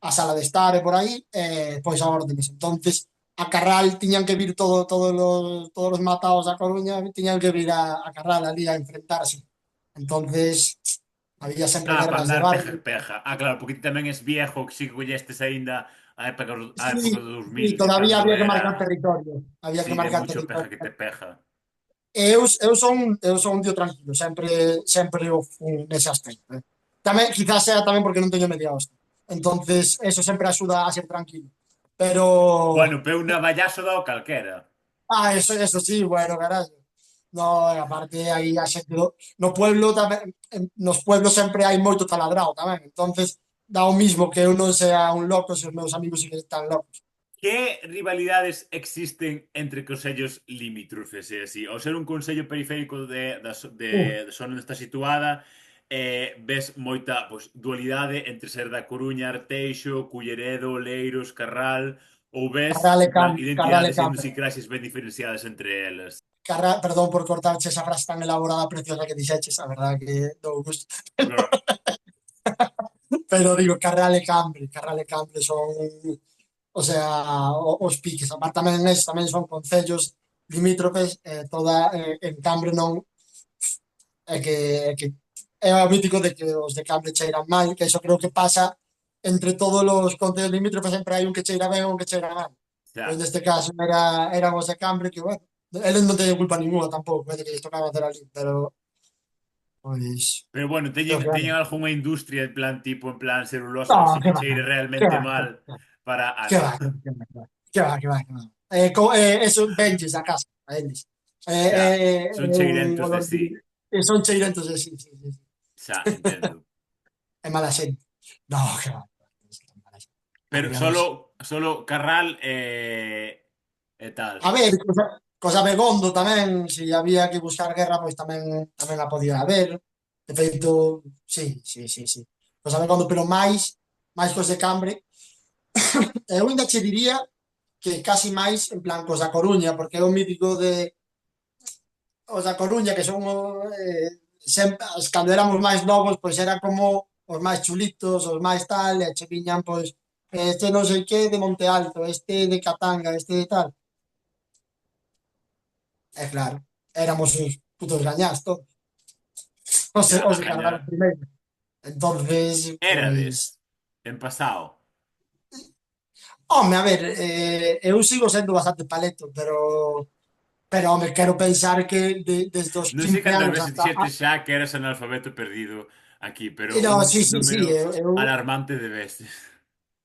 a sala de estar e por aí, pois a órdenes. Entonces, a Carral tiñan que vir todos los matados a Coruña, tiñan que vir a Carral ali a enfrentarse. Entonces, había sempre Ah, para guerras de andar peja barrio. que peja. Ah, claro, porque ti tamén és viejo, que si que collestes aínda a época Sí, do 2000, sí, que todavía cando había que era, marcar territorio. Había que sí, de marcar mucho peja territorio. que te peja. Eu son un tío tranquilo, sempre o fun nese aspecto. Tamén, quizás sea tamén porque non teño media hostia. Entonces, eso sempre axuda a ser tranquilo. Pero, Bueno, pero un navallazo dao calquera. eso sí, bueno, carallo. No, e aparte aí a xente no pueblo tamén, nos pueblos sempre hai moito taladrado tamén. Entonces, dá o mismo que eu non sea un loco se os meus amigos sí que están locos. Que rivalidades existen entre concellos limítrofes, e así? Ao ser un concello periférico Uh, de zona onde está situada, ves moita pois, dualidade entre ser da Coruña, Arteixo, Culleredo, Leiros, Carral, ou ves, en plan, Carral e identidades e Cambre. idiosincrasias ben diferenciadas entre elas? Perdón por cortarche esa frase tan elaborada, preciosa que dixeches, a verdade que dou gusto. Claro, Pero digo, Carral e Cambre son, o sea, os piques. Aparte tamén esos tamén son concellos limítrofes, en Cambre non, é que é o mítico de que os de Cambre cheiran mal, que eso creo que pasa entre todos os concellos limítrofes, sempre hai un que cheira ben e un que cheira mal. Pois xa. neste caso eran os de Cambre que, bueno, eles non teñen culpa ninguna tampouco, é de que lles tocaba hacer ali, pero pois Pero bueno, creo que teñen algunha industria en plan tipo, en plan celulosa ou no, así que cheire que realmente va, mal para... Ah, que no. va, que va, que va, que va. Eso venges a casa, a eles. Xa, son É un cheirentos de olor sí. son cheirentos de sí, sí, sí, sí. Xa, entendo. É mala xente. No, que va. Mala xente. Pero Agobiados. solo Carral e tal. A ver, cosa Begondo tamén, se había que buscar guerra, pois tamén a podía haber. De feito, sí, sí, sí, sí. Cosa Begondo, pero máis cos de Cambre. Eu ainda che diría que casi máis en plan cos da Coruña, porque é o mítico de os da Coruña, que son sempre, cando éramos máis novos, pois eran como os máis chulitos, os máis tal, e che viñan, pois, este non sei que de Monte Alto, este de Catanga, este de tal. É claro, éramos uns putos gañás todos, Ya, os a de Carnaval gañar. primeiro. Entonces, pois, Érades. En pasado. home, a ver, eu sigo sendo bastante paleto, pero home, quero pensar que desde os Non sei 15 cantas anos veces hasta... dixete xa que eras analfabeto perdido aquí, pero no, un sí, sí, sí, número eu, alarmante de veces.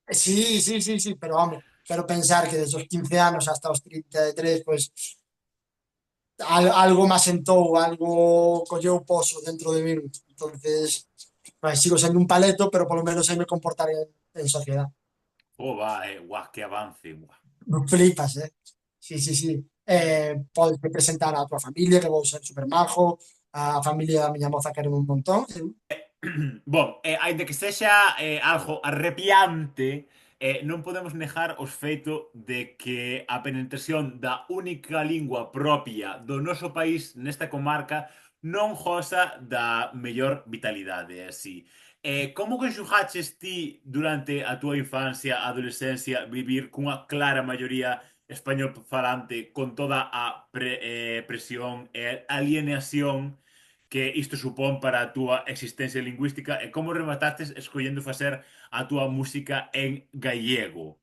sí, sí, sí, sí, pero home, quero pensar que desde os 15 anos hasta os 33, pues algo me asentou, algo colleu poso dentro de min. Entonces, pues, sigo sendo un paleto, pero polo menos sei me comportar en sociedade. Oh, va, guau, que avance, guau. Flipas, eh? Sí, sí, sí. Podes presentar a tua familia, que vou ser super majo, a familia da miña moza quere un montón. Bon, aínda que sexa algo arrepiante, non podemos negar os feito de que a penetración da única lingua propia do noso país nesta comarca non goza da mellor vitalidade, así. Como conxugaches ti durante a túa infancia, adolescencia, vivir cunha clara maioría español falante con toda a presión e alienación que isto supón para a túa existencia lingüística e como remataste escollendo facer a túa música en gallego?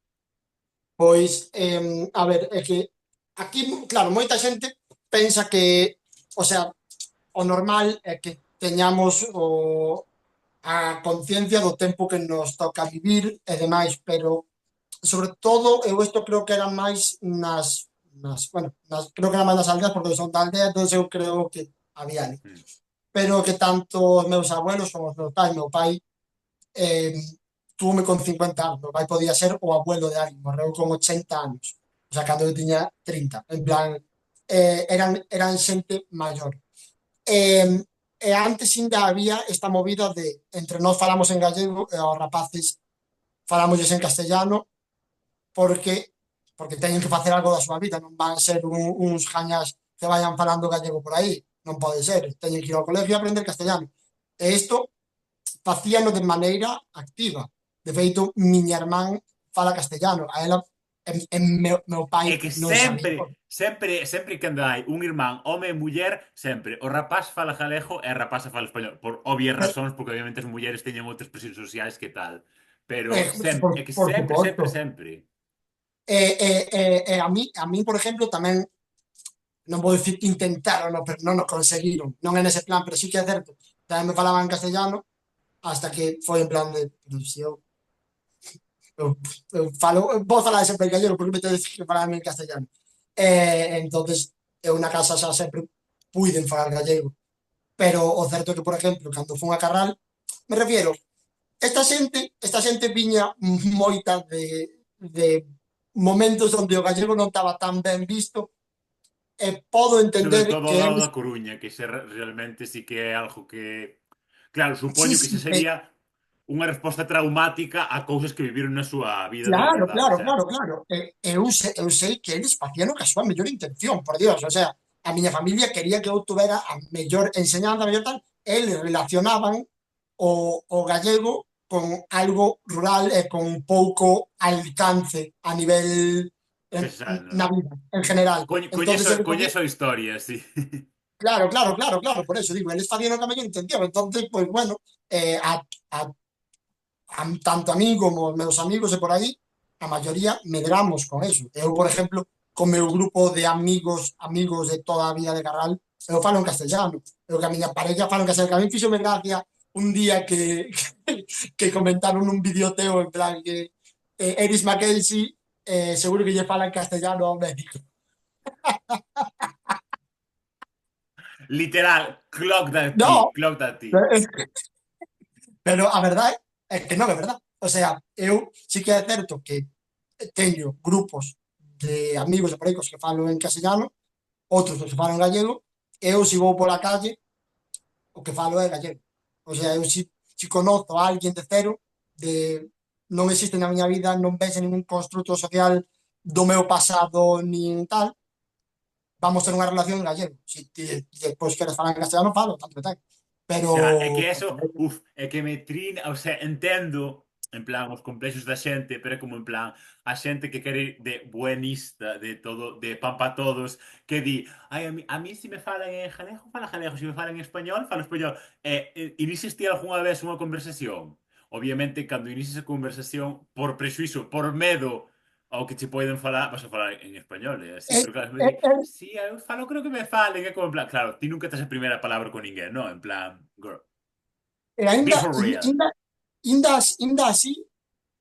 Pois, a ver, é que aquí, claro, moita xente pensa que, o sea, o normal é que teñamos a conciencia do tempo que nos toca vivir e demais, pero sobre todo eu isto creo que era máis creo que era máis nas aldeas porque son da aldea, entón eu creo que había ali. Mm. Pero que tanto os meus abuelos como os meus pais, meu pai eh, túvome con 50 anos, meu pai podía ser o abuelo de alguén, morreu con 80 anos, o sea, cando eu tiña 30, en plan, eran xente maior. E, e antes ainda había esta movida de entre nós falamos en gallego e aos rapaces falámosles en castellano porque teñen que facer algo da súa vida, non van ser uns jañas que vayan falando gallego por aí, non pode ser, teñen que ir ao colegio e aprender castellano. E isto facíano de maneira activa. De feito, miña irmán fala castellano, a ela meu pai É que non sabía. sempre cando hai un irmán, home e muller, sempre o rapaz fala galego e a rapaza fala español, por obvias razóns, porque obviamente as mulleres teñen outras presións sociais que tal. Pero sempre, é que Por sempre, sempre, suposto. sempre. A mí, por exemplo, tamén non vou dicir que intentaron, no, pero non o conseguiron. Non é nese plan, pero sí que é certo. Tamén me falaban en castellano hasta que foi en plan de, pero se vou falar sempre en gallego porque me tedes que falar en castellano. Entonces, eu na casa xa sempre puiden falar gallego. Pero o certo é que, por exemplo, cando fun a Carral, me refiero, esta xente viña moita de momentos onde o gallego non estaba tan ben visto e podo Sobre entender todo que ao lado eles, da Coruña, que se realmente sí que é algo que... Claro, sí, supoño que sí, se sería unha resposta traumática a cousas que viviron na súa vida de claro, verdade, claro, xa. claro, claro. Eu sei que eles facían o que a súa mellor intención, por Dios. O sea, a miña familia quería que eu tuvera a mellor enseñanza, a mellor tal. Eles relacionaban o gallego con algo rural e con pouco alcance a nivel Que xa, non. na vida, en general. Entonces, eles Coñezo a historia, sí. claro, claro, claro, claro, por eso digo, eles facían o que a mellor intención. Entonces, pues bueno, a tanto a mí como os meus amigos e por aí, a maioría medramos con eso. Eu, por exemplo, con meu grupo de amigos de toda a vida de Carral, eu falo en castellano. Eu que a miña parella falo en castellano, que a mí fixome gracia un día que comentaron un vídeo teo en plan que Eris Mackenzie seguro que lle fala en castellano ao médico. Literal, clock that tea, No, clock that tea. pero a verdade é que non é verdade. O sea, eu sí que é certo que teño grupos de amigos e por que falo en castellano, outros que falan gallego, e eu se vou pola calle, o que falo é gallego. O sea, eu si conozo a alguén de cero, de non existe na miña vida, non ves ningún construto social do meu pasado nin tal, vamos ter unha relación en gallego. Si ti depois queres falar en castellano, falo, tanto que ten. Pero, Xa, é que eso, é que me trina, o sea, entendo en plan os complexos da xente, pero é como en plan a xente que quere ir de buenista, de todo, de pan pa todos, que di, ai, a mí si me falan en galego, fala galego, si me falan en español, falo español. Inicias ti algunha vez unha conversación? Obviamente, cando inicias a conversación, por prexuizo, por medo ao que che poden falar, vas a falar en español, é así, é, pero claro, me é, di, é, sí, eu falo, creo que me falen, é como en plan, claro, ti nunca tes a primeira palabra con ninguén, no? En plan, girl, e be ainda, for real. ainda así,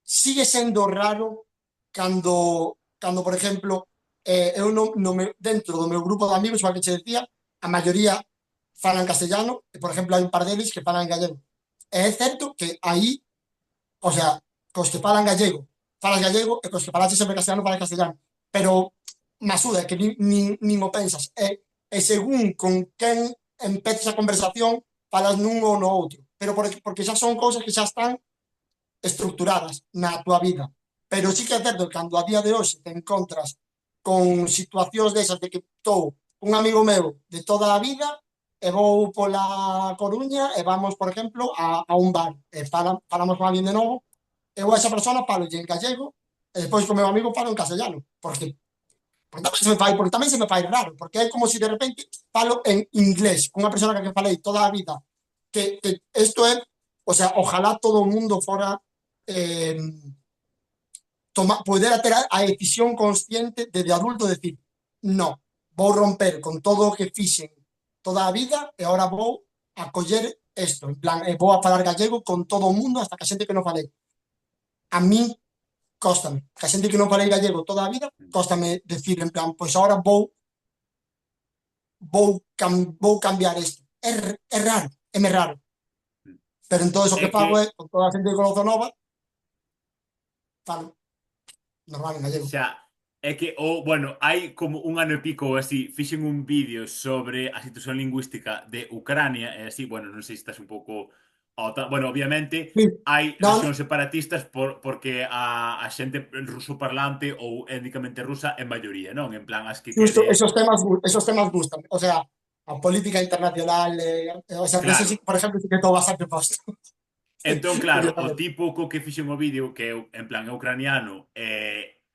sigue sendo raro cando por exemplo, eu dentro do meu grupo de amigos, igual que che decía, a maioría falan castellano, e por exemplo hai un par deles que falan gallego. E é certo que aí, o sea, cos que falan gallego, falas gallego, e cos que falaste sempre castellano, falas castellano. Pero masuda, que nin o pensas. E según con quen empeces a conversación, falas nun ou no outro. Pero porque xa son cousas que xa están estructuradas na túa vida. Pero sí que é certo que cando a día de hoxe te encontras con situacións desas de que estou un amigo meu de toda a vida e vou pola Coruña e vamos, por exemplo, a un bar e falamos con alguén de novo, eu a esa persona falo en gallego e despois con meu amigo falo en castellano, porque tamén se me fai raro, porque é como se de repente falo en inglés con unha persona que falei toda a vida, que isto é, o sea, ojalá todo o mundo fora eh, poder ter a decisión consciente de adulto decir, no, vou romper con todo o que fixen toda a vida e agora vou a coller isto, en plan, vou a falar gallego con todo o mundo hasta que a xente que non falei. A mí cóstame, que a xente que non falei gallego toda a vida, cóstame decir en plan, pois agora vou cambiar isto. É raro, é raro. Pero entón o É que que, fago é, con toda a xente que conozo nova, falo normal en gallego. xa, é que, bueno, hai como un ano e pico ou así, fixen un vídeo sobre a situación lingüística de Ucrania, e así, bueno, non sei se estás un pouco... Bueno, obviamente, Sí. hai Non, rexións separatistas porque a xente ruso parlante ou étnicamente rusa é maioría, non? En plan, as que justo queren... esos temas gustan. O sea, a política internacional, o sea, de ese Claro, sí, por ejemplo, sí que todo bastante posto. entón, claro, o Curiosamente. tipo co que fixen o vídeo, que é, en plan, é ucraniano,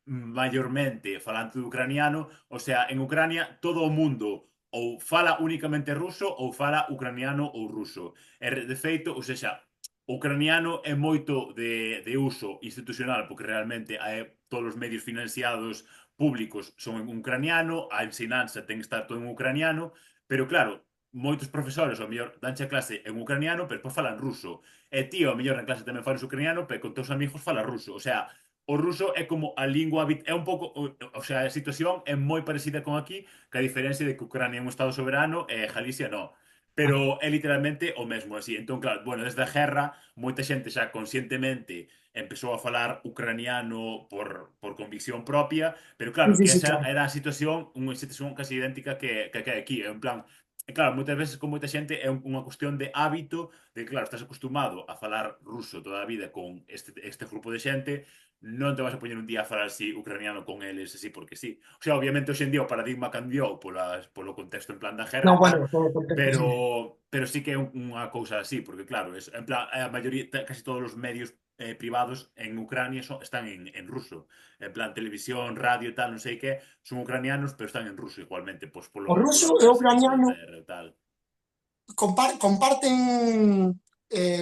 maiormente falante de ucraniano, o sea, en Ucrania todo o mundo ou fala únicamente ruso ou fala ucraniano ou ruso. De feito, ou seja, o ucraniano é moito de uso institucional, porque realmente todos os medios financiados públicos son en ucraniano, a ensinanza ten que estar todo en ucraniano, pero claro, moitos profesores, ao mellor, danche a clase en ucraniano, pero depois falan ruso. E tío, ao mellor na clase tamén falas ucraniano, pero con teus amigos fala ruso. O sea, o ruso é como a lingua é un pouco, o sea, a situación é moi parecida con aquí, que a diferencia de que Ucrania é un estado soberano e Galicia non. pero é literalmente o mesmo así. Entón, claro, bueno, desde a guerra, moita xente xa conscientemente empezou a falar ucraniano por convicción propia, pero Sí, claro, sí, que sí, esa claro. era a situación, unha situación casi idéntica que hai aquí. En plan, e claro, moitas veces con moita xente é unha cuestión de hábito, de que, claro, estás acostumado a falar ruso toda a vida con este grupo de xente, non te vas a poñer un día a falar así ucraniano con eles, así porque sí. O sea, obviamente, hoxe en día o paradigma cambiou polo contexto en plan da guerra No, e tal, bueno, todo contexto, sí. pero sí que é unha cousa así, porque claro, en plan, a maioría, casi todos os medios privados en Ucrania están en ruso. En plan, televisión, radio e tal, non sei que, son ucranianos, pero están en ruso igualmente, pois O polo ruso e o Brexit, pola ucraniano terra e tal.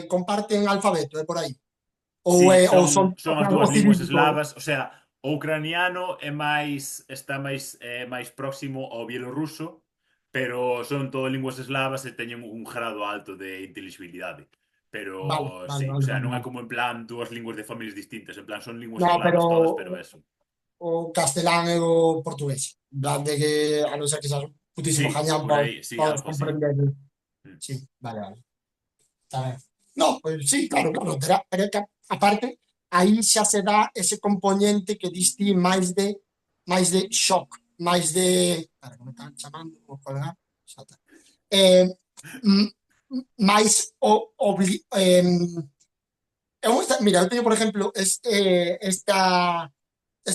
comparten alfabeto, por aí. Sí, Ou son, son son as dúas o linguas cirílico. eslavas, o sea, o ucraniano está máis próximo ao bielorruso, pero son todo linguas eslavas e teñen un grado alto de inteligibilidade. Vale, Pero vale, sí, o vale, sea, vale, non é vale. como en plan dúas linguas de familias distintas, en plan son linguas No, pero eslavas todas, pero eso. o castelán e o portugués. En plan de que, a non ser que seas un putísimo Sí, gañán, por aí, sí, podes algo así. comprender. Mm. Sí, vale, vale. Está ben. No, pues sí, claro, claro. Pero é que, aparte, aí xa se dá ese componente que diste máis de shock, máis de... Espera, que me están chamando, vou colgar. Xa está. Eh, m- máis mira, eu teño, por exemplo, este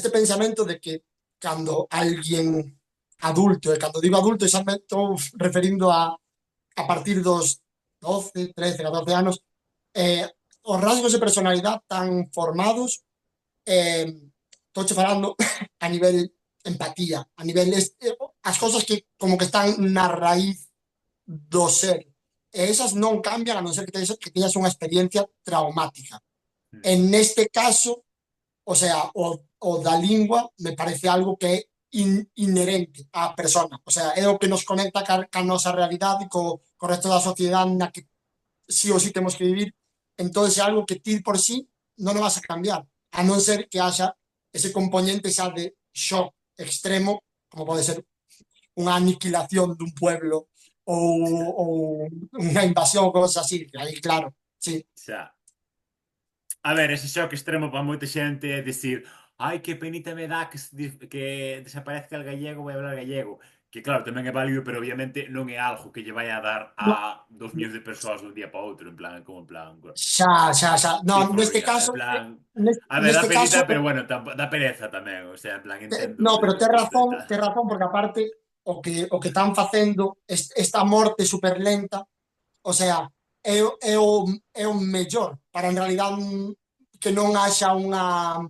pensamento de que cando alguén adulto, e cando digo adulto, xa me estou referindo a partir dos 12, 13, 14 anos, eh, os rasgos de personalidade tan formados, eh, estou che falando a nivel empatía, a nivel as cosas que como que están na raíz do ser. E esas non cambian a non ser que teñas unha experiencia traumática. Mm. En este caso, o sea, o da lingua me parece algo que é inherente á persona. O sea, é o que nos conecta ca nosa realidade co resto da sociedade na que sí ou sí temos que vivir. Entón, é algo que ti por sí non o vas a cambiar, a non ser que haxa ese componente xa de shock extremo, como pode ser unha aniquilación dun pueblo ou unha invasión ou cosas así. Aí, claro, sí. Xa. A ver, ese xoque extremo para moita xente é dicir, ai, que penita me dá que desaparezca el gallego, vai hablar gallego. Que claro, tamén é válido, pero obviamente non é algo que lle vai a dar No, a 2 millóns de persoas dun día para outro, en plan, como en plan, xa, xa, xa. No, good for neste real, en caso, plan, a ver, dá neste caso, penita, pero bueno, dá pereza tamén, o sea, en plan, entendo no, pero despois de tal. ten razón, porque aparte o que están facendo esta morte super lenta, o sea, é o mellor para en realidad que non haxa unha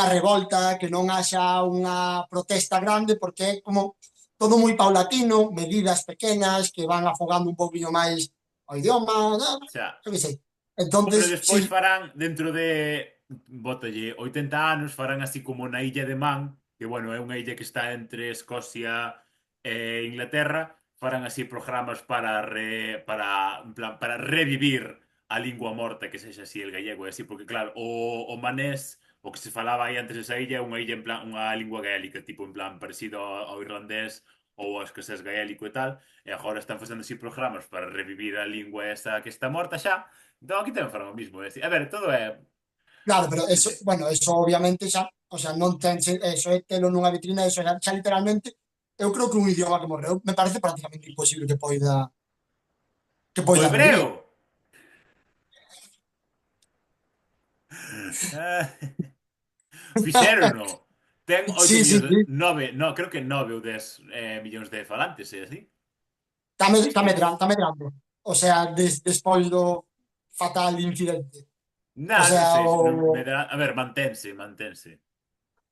revolta, que non haxa unha protesta grande, porque é como todo moi paulatino, medidas pequenas que van afogando un pouquinho máis o idioma, Xa. eu que sei. Bueno, Entonces, despois sí, farán dentro de, bótalle, 80 anos, farán así como na illa de Man, que bueno, é unha illa que está entre Escocia e Inglaterra, farán así programas en plan, para revivir a lingua morta que sexa así el gallego e así, porque claro, o manés, o que se falaba aí antes desa illa, é unha illa en plan, unha lingua gaélica, tipo en plan parecido ao irlandés ou ao escocés gaélico e tal, e agora están facendo así programas para revivir a lingua esa que está morta xa. Entón aquí tamén farán o mismo, é dicir, a ver, todo é, claro, pero non eso, sei. bueno, eso obviamente xa, o sea, non ten, eso é telo nunha vitrina, eso xa literalmente, eu creo que un idioma que morreu, me parece prácticamente imposible que O poida revivir. hebreo! Ah, fixérono. Ten 8 Sí, sí, millóns de... sí, 9, no, creo que 9 ou 10 millóns de falantes, é así? Escritos. está medrando. O sea, despois do fatal incidente. O Non sea, sei, non me dá... A ver, mantense.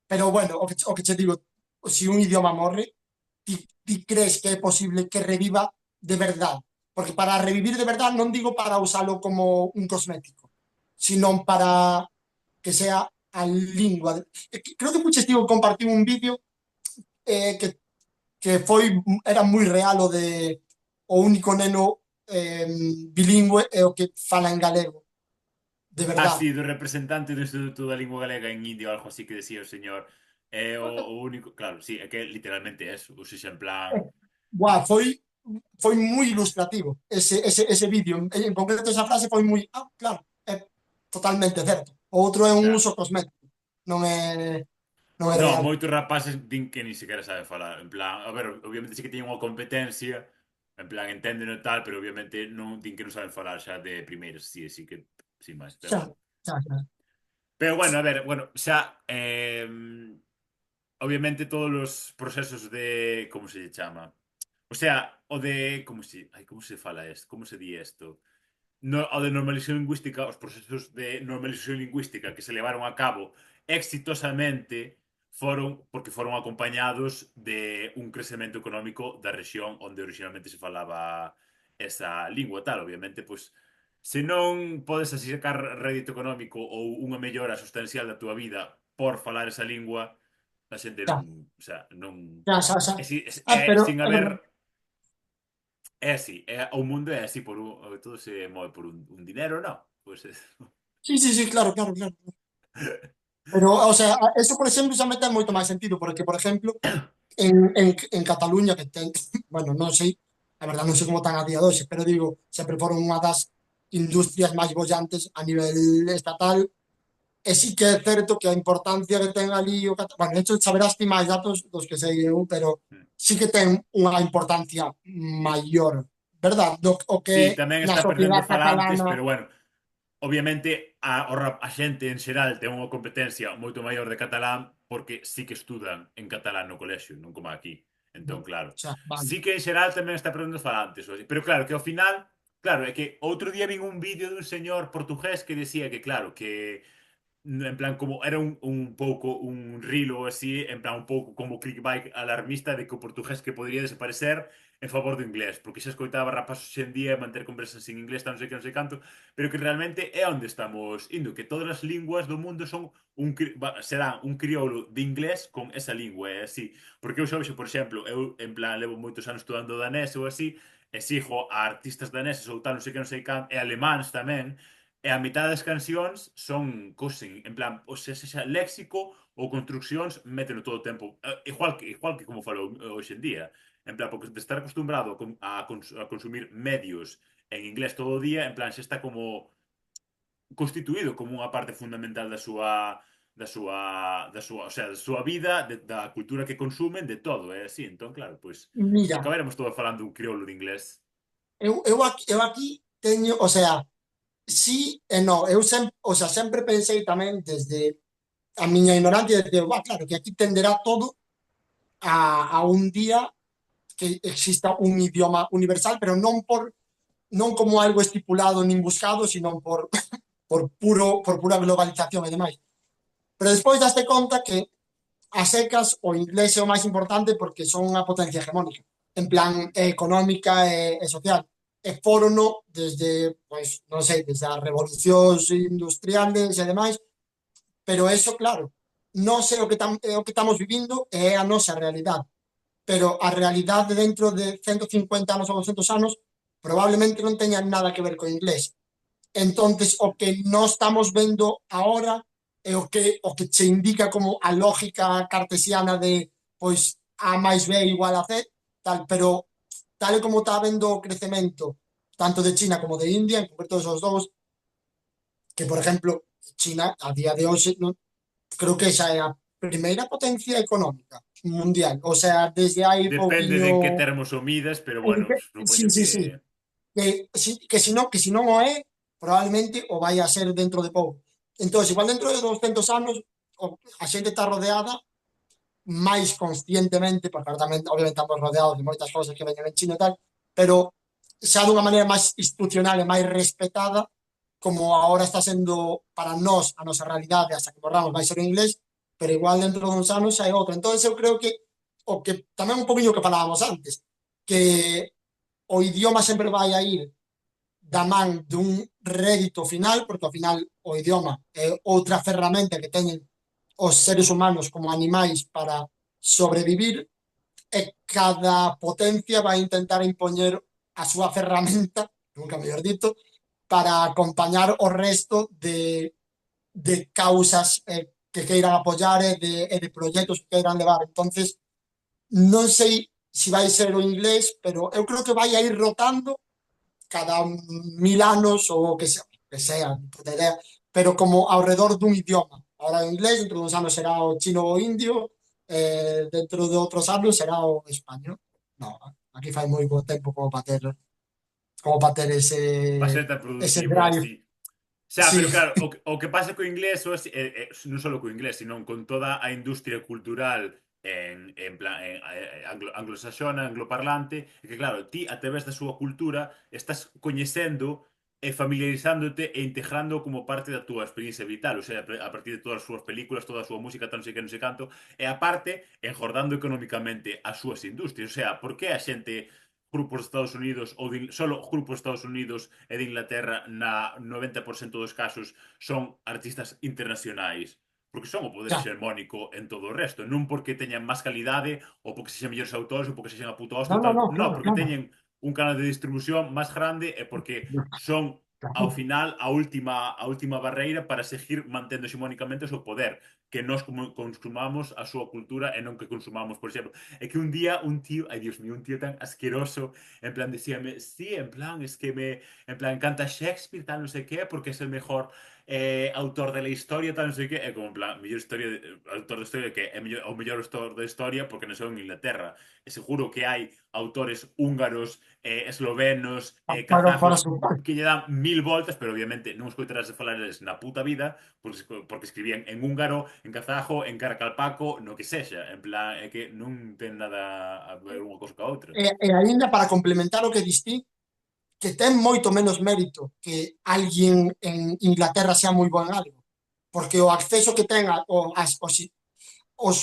pero bueno, o que che digo, se un idioma morre, ti crees que é posible que reviva de verdad? Porque para revivir de verdad non digo para usalo como un cosmético, sino para que sea a lingua. Creo que Puchestivo compartiu un vídeo que era moi real o de o único neno bilingüe é o que fala en galego, de Ah, verdad. sí, do representante do Instituto da Lingua Galega en India, algo así que decía o señor. É o único... Claro, sí, é que literalmente é eso. Ou seja, en plan... Buah, foi. foi moi ilustrativo ese vídeo. En concreto, esa frase foi moi, claro, é totalmente certo. O outro é un Ya. uso cosmético, non é, non é No, real. moitos rapaces din que ni sequera saben falar. En plan, a ver, obviamente sí que teñen unha competencia, en plan, entenden e tal, pero obviamente non din que non saben falar xa de primeiras, sí, sí que, sí máis, pero Xa, bueno. xa, xa. Pero bueno, a ver, bueno, xa, obviamente todos os procesos de, como se lle chama? O sea, o de, como se fala esto? Como se di esto? No, o de normalización lingüística, os procesos de normalización lingüística que se levaron a cabo exitosamente foron porque foron acompañados de un crecemento económico da rexión onde originalmente se falaba esa lingua tal. Obviamente, pois, se non podes así sacar rédito económico ou unha mellora sustancial da túa vida por falar esa lingua, a xente Xa, non, o sea, non... xa, xa, xa. Sin Pero haber é así, o mundo é así todo se move por un dinero, non? Pois pues, sí, sí, sí, claro, claro, claro. Pero, o sea, eso, por exemplo, xa me ten moito máis sentido, porque, por exemplo, en Cataluña, que ten, bueno, non sei, a verdad non sei como tan a día de hoxe, pero digo, sempre foron unha das industrias máis bollantes a nivel estatal, e sí que é certo que a importancia que ten ali bueno, de hecho, saberás ti máis datos dos que sei eu, pero sí que ten unha importancia maior, verdad? O sí, que tamén na está perdendo sociedade falantes, catalana. pero bueno, obviamente a xente en xeral ten unha competencia moito maior de catalán porque sí que estudan en catalán no colexio, non como aquí. Entón, claro, O sea, vale. sí que en xeral tamén está perdendo falantes, pero claro, que ao final, claro, é que outro día vin un vídeo dun señor portugués que decía que, claro, que en plan, como era un pouco un rilo así, en plan, un pouco como clickbait alarmista de que o portugués que podría desaparecer en favor do inglés, porque xa escoitaba rapazos hoxe en día manter conversas en inglés, tan non sei que non sei canto, pero que realmente é onde estamos indo, que todas as linguas do mundo son serán un crioulo de inglés con esa lingua, é así. Porque eu xa vexo, por exemplo, eu en plan levo moitos anos estudando danés ou así, e sigo a artistas daneses ou tal, non sei que non sei canto, e alemáns tamén, e a mitad das cancións son cosen, en plan, o sea, sexa léxico ou construccións, méteno todo o tempo. Igual que como falou hoxe en día. En plan, porque de estar acostumbrado a consumir medios en inglés todo o día, en plan, xa está como constituído como unha parte fundamental o sea, da súa vida, da cultura que consumen, de todo, é así. Entón, claro, pois, Mira, acabaremos todos falando un crioulo de inglés. eu aquí teño, o sea, sí e no, eu sempre, o sea, sempre pensei tamén desde a miña ignorancia de que, claro, que aquí tenderá todo a un día que exista un idioma universal, pero non como algo estipulado nin buscado, sino por pura globalización e demais. Pero despois daste conta que a secas o inglés é o máis importante porque son unha potencia hegemónica, en plan económica e social. E forono desde, pois, non sei, desde as revolucións industriales e demais, pero eso, claro, non sei o que estamos vivindo é a nosa realidade, pero a realidade dentro de 150 anos ou 200 anos probablemente non teña nada que ver co inglés. Entonces, o que non estamos vendo ahora é o que che indica como a lógica cartesiana de, pois, A máis B igual a C, tal, pero tal e como está vendo o crecemento tanto de China como de India, en concreto esos dous, que, por exemplo, China, a día de hoxe, non, creo que esa é a primeira potencia económica mundial. O sea, desde hai Depende de pouquiño... en que termos o midas, pero bueno, Sí, supoño sí, que... sí. Que si non o é, probablemente o vai a ser dentro de pouco. Entón, igual dentro de 200 anos, a xente está rodeada máis conscientemente, porque ahora tamén, obviamente, estamos rodeados de moitas cousas que veñen en China e tal, pero xa dunha maneira máis institucional e máis respetada, como agora está sendo para nós, a nosa realidade, hasta que morramos, vai ser o inglés, pero igual dentro de uns anos hai outra. Entón, eu creo que o que tamén un poquinho que falábamos antes, que o idioma sempre vai a ir da man dun rédito final, porque ao final o idioma é outra ferramenta que teñen os seres humanos como animais para sobrevivir, e cada potencia vai intentar impoñer a súa ferramenta, nunca mellor dito, para acompañar o resto de causas que queiran apoiar e de proxectos que queiran levar. Entonces, non sei se vai ser o inglés, pero eu creo que vai a ir rotando cada 1000 anos ou que sea, puta idea, pero como ao redor dun idioma. Ahora o inglés, dentro dos anos será o chino ou indio, dentro de outros anos será o español. No, aquí fai moi bo tempo como para ter Va a ser tan ese productivo, drive. sí. O sea, Sí, pero claro, o que pasa co inglés non só co inglés, sino con toda a industria cultural anglosaxona, angloparlante, e que claro, ti a través da súa cultura estás coñecendo e familiarizándote e integrando como parte da túa experiencia vital, o sea, a partir de todas as súas películas, toda a súa música, tan sei que non sei canto, e aparte, enjordando económicamente as súas industrias, o sea, por que a xente grupos de Estados Unidos ou solo grupos de Estados Unidos e de Inglaterra na 90% dos casos son artistas internacionais porque son o poder ya. xermónico en todo o resto, non porque teñan máis calidade ou porque sexan mellores autores ou porque sexan a puta hostia No, ou no, tal, no, non, claro, porque claro. teñen un canal de distribución máis grande e porque son ao Claro. final a última barreira para seguir mantendo xemónicamente o seu poder que nós consumamos a súa cultura e non que consumamos, por exemplo, é que un día un tío, ai Dios mío, un tío tan asqueroso, en plan decíame, sí, en plan, es que en plan, encanta Shakespeare, tal, no sé qué, porque es el mejor autor de la historia, tal, no sé qué, é como en plan, mellor historia, autor de historia que é o mellor autor de historia porque non son en Inglaterra. E seguro que hai autores húngaros, eslovenos, Para kazajos, su que lle dan 1000 voltas, pero obviamente non escoitarás de falar na puta vida, porque escribían en húngaro, en kazajo, en caracalpaco, no que sexa. En plan, é que non ten nada a ver unha cosa ca outra. e aínda para complementar o que distí, que ten moito menos mérito que alguén en Inglaterra sea moi bo en algo, porque o acceso que ten os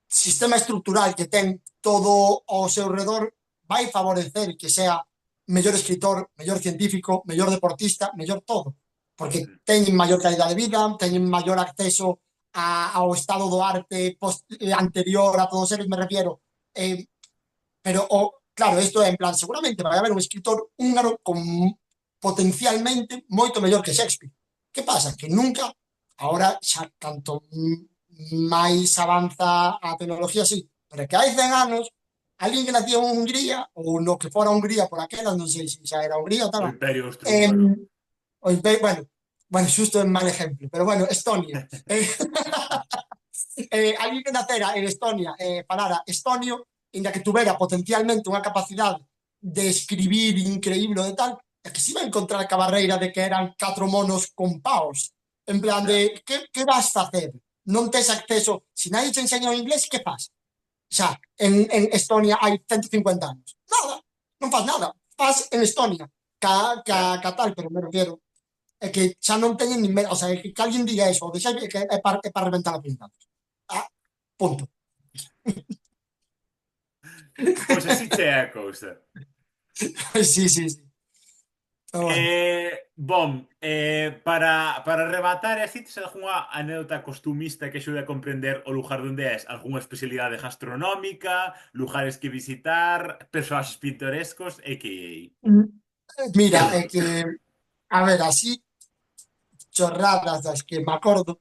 sistema estructural que ten todo ao seu redor vai favorecer que sea mellor escritor, mellor científico, mellor deportista, mellor todo, porque Mm. teñen maior calidad de vida, teñen maior acceso ao estado do arte anterior a todos eles, me refiero. Pero, claro, isto é en plan, seguramente vai haber un escritor húngaro con potencialmente moito mellor que Shakespeare. Que pasa? Que nunca, ahora xa canto máis avanza a tecnología, sí, pero que hai 100 anos, alguén que nacía en Hungría, ou no que fora Hungría por aquelas, non sei se xa era Hungría ou O tal, Imperio eh, Austrohúngaro. bueno, xusto en mal ejemplo, pero bueno, Estonia. Alguén que nacera en Estonia falara estonio, inda que tuvera potencialmente unha capacidade de escribir increíble de tal, é que se iba a encontrar ca barreira de que eran 4 monos con paos. En plan de, Xa. que vas facer? Non tes acceso, se nadie te enseña o inglés, que faz? Xa, en Estonia hai 150 anos. Nada, non faz nada. Faz en Estonia, Xa. ca tal, pero me refiero, é que xa non teñen nin medo, o sea, que alguén diga eso, deixa que é para reventar a pinta. Ah, punto. Pois así che é a cousa. Sí, sí, sí. Pero bueno. Para rematar, así tes algunha anécdota costumista que axude a comprender o lugar onde és? Algunha especialidade gastronómica, lugares que visitar, persoaxes pintorescos, e que... Mira, é que, a ver, así, chorradas das que me acordo,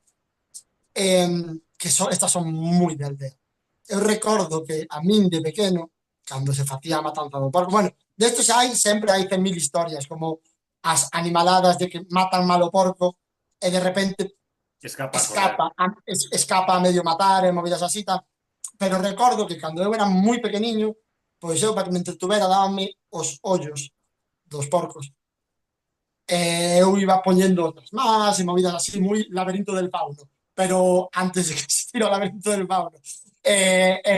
que estas son moi de aldea. Eu recordo que a min de pequeno, cando se facía a matanza do porco, bueno, destos hai, sempre hai 100.000 historias, como as animaladas de que matan mal o porco e de repente Escapa a correr. escapa a medio matar e movidas así, tal. Pero recordo que cando eu era moi pequeniño, pois eu, para que me entretuvera, dábame os ollos dos porcos. Eu iba poñendo outras más e movidas así, moi laberinto del fauno, pero antes de que existira o laberinto del fauno.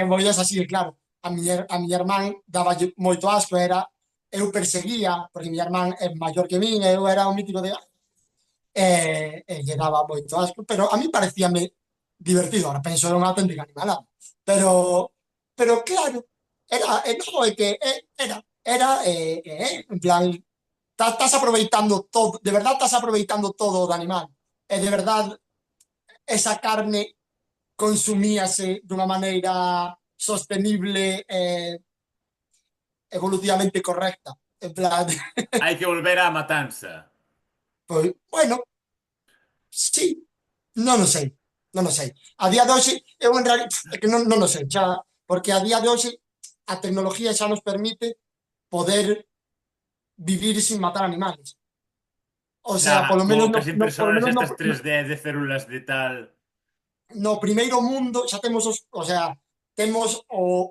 Movidas así, claro, a miña irmán daba moito asco, era, eu perseguía, porque miña irmán é maior que min, eu era un mítico de lle daba moito asco, pero a mí parecíame divertido, ahora penso era unha auténtica animalada, pero claro, no, é que era, en plan, estás aproveitando todo, de verdad estás aproveitando todo do animal, e de verdad esa carne consumíase dunha maneira sostenible evolutivamente correcta, en plan, Hai que volver á matanza. pois, bueno, sí, non o sei, non o sei. A día de hoxe, eu en realidad, é que non o sei, xa, porque a día de hoxe a tecnología xa nos permite poder vivir sin matar animales. O sea, Nada, polo menos cas polo impresoras menos estas 3D de células de tal... no primeiro mundo xa temos o sea, temos o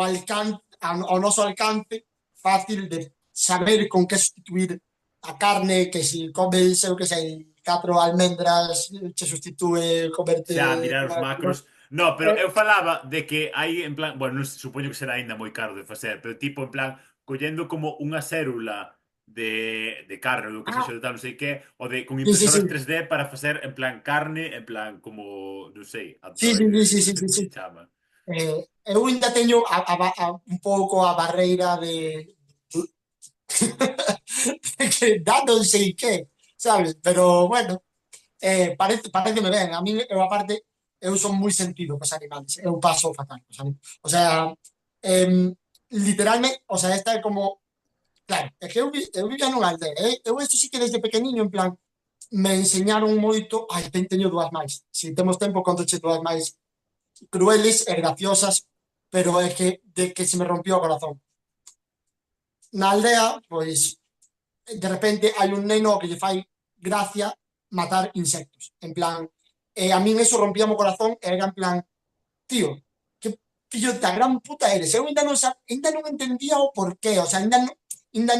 alcance, ao noso alcance fácil de saber con que sustituir a carne, que si comes, eu que sei, 4 almendras, che sustitúe comerte Xa, mirar os unha... macros. No, pero Eh, eu falaba de que hai en plan, bueno, non, supoño que será aínda moi caro de facer, pero tipo en plan collendo como unha célula de carne ou do que ah, sexa de tal, non sei que, ou de con sí, sí, sí, impresoras 3D para facer en plan carne, en plan como, non sei, sí, sí, sí, androides, sí, non sí, sei sí, como sí. lle chama. Eu ainda teño un pouco a barreira de que dá non sei que, sabes? Pero, bueno, pareceme ben. A mí, eu aparte, eu son moi sentido cos animales. Eu paso fatal cos animales. O sea, literalmente, o sea, esta é como... Claro, é que eu vivía nunha aldea. Eu isto sí que desde pequeniño, en plan, me enseñaron moito... Ai, teño dúas máis. Se temos tempo, contoche dúas máis crueles e graciosas, pero é que de que se me rompió o corazón. Na aldea, pois, de repente hai un neno que lle fai gracia matar insectos. En plan, a min eso rompía o corazón e era en plan, tío, que fillo da gran puta eres. Eu ainda non entendía o porqué, o sea, ainda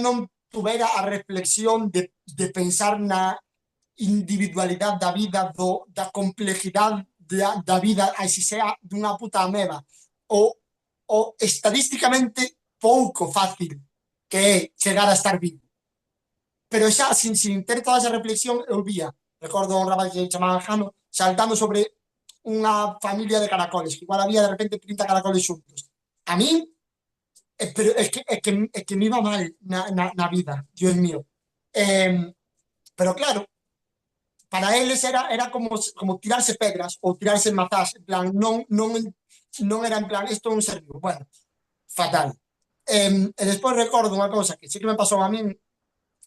non tuvera a reflexión de pensar na individualidade da vida, da complejidade da vida, se sea dunha puta ameba, o estadísticamente pouco fácil que é chegar a estar vivo. Pero xa, sin ter toda esa reflexión, eu vía, recordo un rapaz que chamaban Jano, saltando sobre unha familia de caracoles, que igual había de repente 30 caracoles xuntos. A mí, pero é que me iba mal na vida, Dios mío. Eh, pero claro, para eles era como tirarse pedras ou tirarse mazás, en plan, non era en plan, isto é un ser vivo. Bueno, fatal. E despois recordo unha cousa que sí que me pasou a min,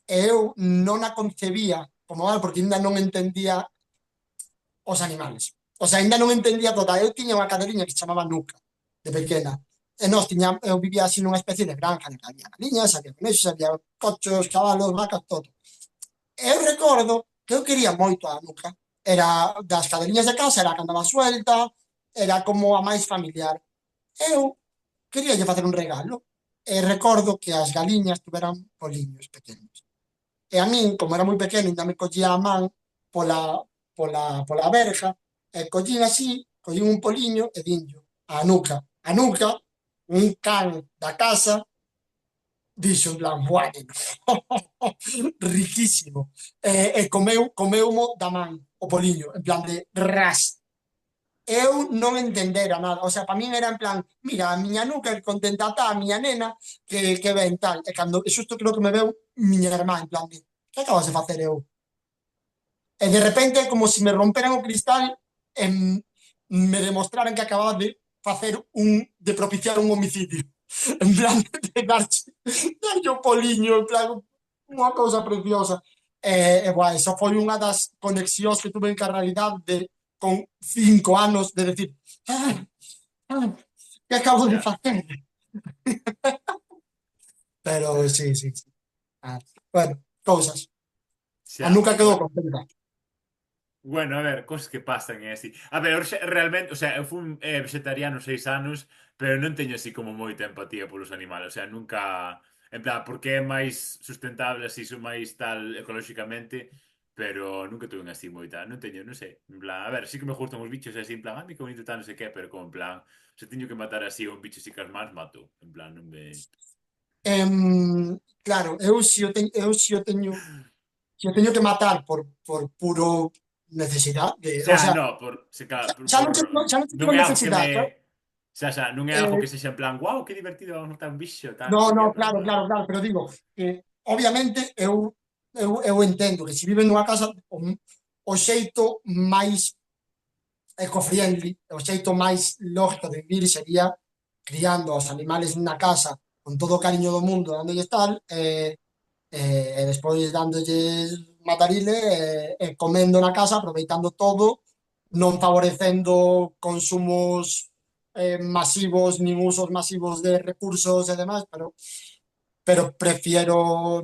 e eu non a concebía como mal, porque ainda non entendía os animales. O sea, ainda non entendía total. Eu tiña unha cadeliña que se chamaba Nuca, de pequena. E eu vivía así nunha especie de granja, de que había galiñas, había conexos, había cochos, cabalos, vacas, todo. Eu recordo que eu quería moito a Nuca. Era das cadeliñas de casa, era a que andaba suelta, era como a máis familiar. Eu quería lle facer un regalo. E recordo que as galiñas tuveran poliños pequenos. E a min, como era moi pequeno, ainda me collía a man pola, pola verja, e collín así, collín un poliño e dinllo a nuca. A nuca, un can da casa, dixo en plan, bueno, riquísimo. Comeu da man o poliño, en plan de ras. Eu non entendera nada, o sea, para min era en plan, mira, a miña nuca que contenta está, a miña nena que ven tal, e cando, e xusto creo que me veu miña irmá, en plan de, que acabas de facer eu? E de repente é como se me romperan o cristal e me demostraran que acababa de facer de propiciar un homicidio. En plan, de darlle o poliño, en plan, unha cousa preciosa. Bueno, eso foi unha das conexións que tuve en a realidade con 5 anos de decir, ah, ah, que acabo de Xa, facer? Pero sí, sí, sí. Ah, bueno, cousas. A xa, nunca quedou bueno. contenta. Bueno, a ver, cosas que pasan é así. A ver, realmente, o sea, eu fui vegetariano 6 anos, pero non teño así como moita empatía polos animales, o sea, nunca, en plan, porque é máis sustentable así, son máis tal ecolóxicamente, pero nunca tuve así moita, non teño, non sei, en plan, a ver, sí que me gustan os bichos así, en plan, mi que bonito tal, non sei que, pero como en plan, se teño que matar así a un bicho así cas más, mato, en plan, non me... Claro, eu si o teño que matar por puro necesidade, o Xa, sea, no, xa non, xa non non digo é algo que me... necesidade, claro. Xa, non é algo Eh, que sexa en plan, guau, que divertido, vamos matar un bicho, tal, non no, sei que, no, pero en claro, plan... claro, claro, pero digo, obviamente eu entendo que se vive nunha casa o xeito máis eco-friendly, o xeito máis lógico de vivir sería criando os animales na casa con todo o cariño do mundo, dándolles tal, e despois dándolles matarile comendo na casa, aproveitando todo, non favorecendo consumos masivos nin usos masivos de recursos e demais, pero prefiero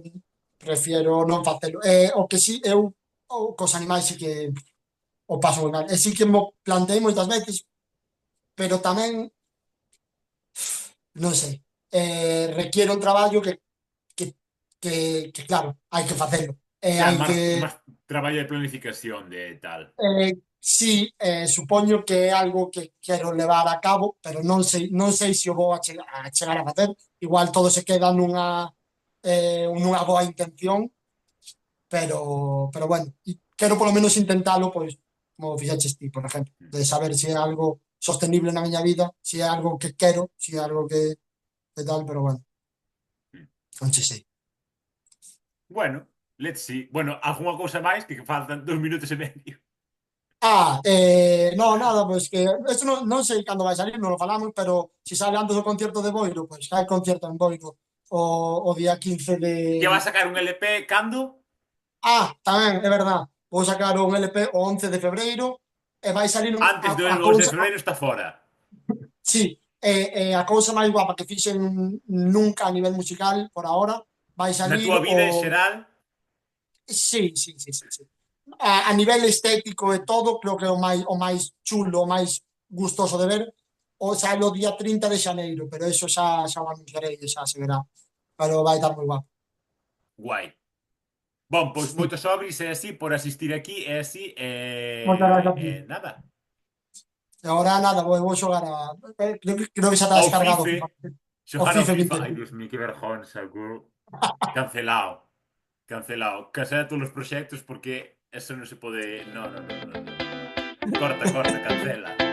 non facelo. O que sí, eu cos animais sí que o paso moi mal. E sí que mo plantei moitas veces, pero tamén, non sei, requiere un traballo que, que claro, hai que facelo. Xa, Hai que, máis traballo de planificación de tal. sí, supoño que é algo que quero levar a cabo, pero non sei se o vou a chegar a facer. Igual todo se queda nunha boa intención, pero bueno, y quero polo menos intentalo, pois, como fixaches ti, por exemplo, de saber se é algo sostenible na miña vida, se é algo que quero, se é algo que tal, pero bueno, non sei. Bueno, let's see. Bueno, algunha cousa máis que faltan 2 minutos e medio. No, nada, pues que esto non sei cando vai salir, non lo falamos, pero se sale antes do concierto de Boiro, pois hai concierto en Boiro o día 15 de... Que va a sacar un LP cando? Tamén, é verdad, vou sacar un LP o 11 de febreiro e vai salir Antes do a 11 de cousa, febreiro está fora. sí, a cousa máis guapa que fixen nunca a nivel musical por ahora, vai Na salir túa o... vida en xeral, Sí, sí, sí, sí, sí. A nivel estético e todo, creo que é o máis chulo, o máis gustoso de ver, o sale o día 30 de xaneiro, pero eso xa o anunciarei, xa se verá. Pero vai estar moi guapo. guai. Bon, pois moitos sobres e así por asistir aquí e así Moitas gracias a ti. nada. E agora nada, vou xogar a... Creo que xa está Ao descargado o Fife, FIFA. O xogar ao FIFA FIFA. 20. Ai, Dios mío, que vergonza, guru. Cancelado. Cancelado. Cancela todos os proxectos porque eso non se pode. No, no, no, no, no, no. Corta, corta, cancela.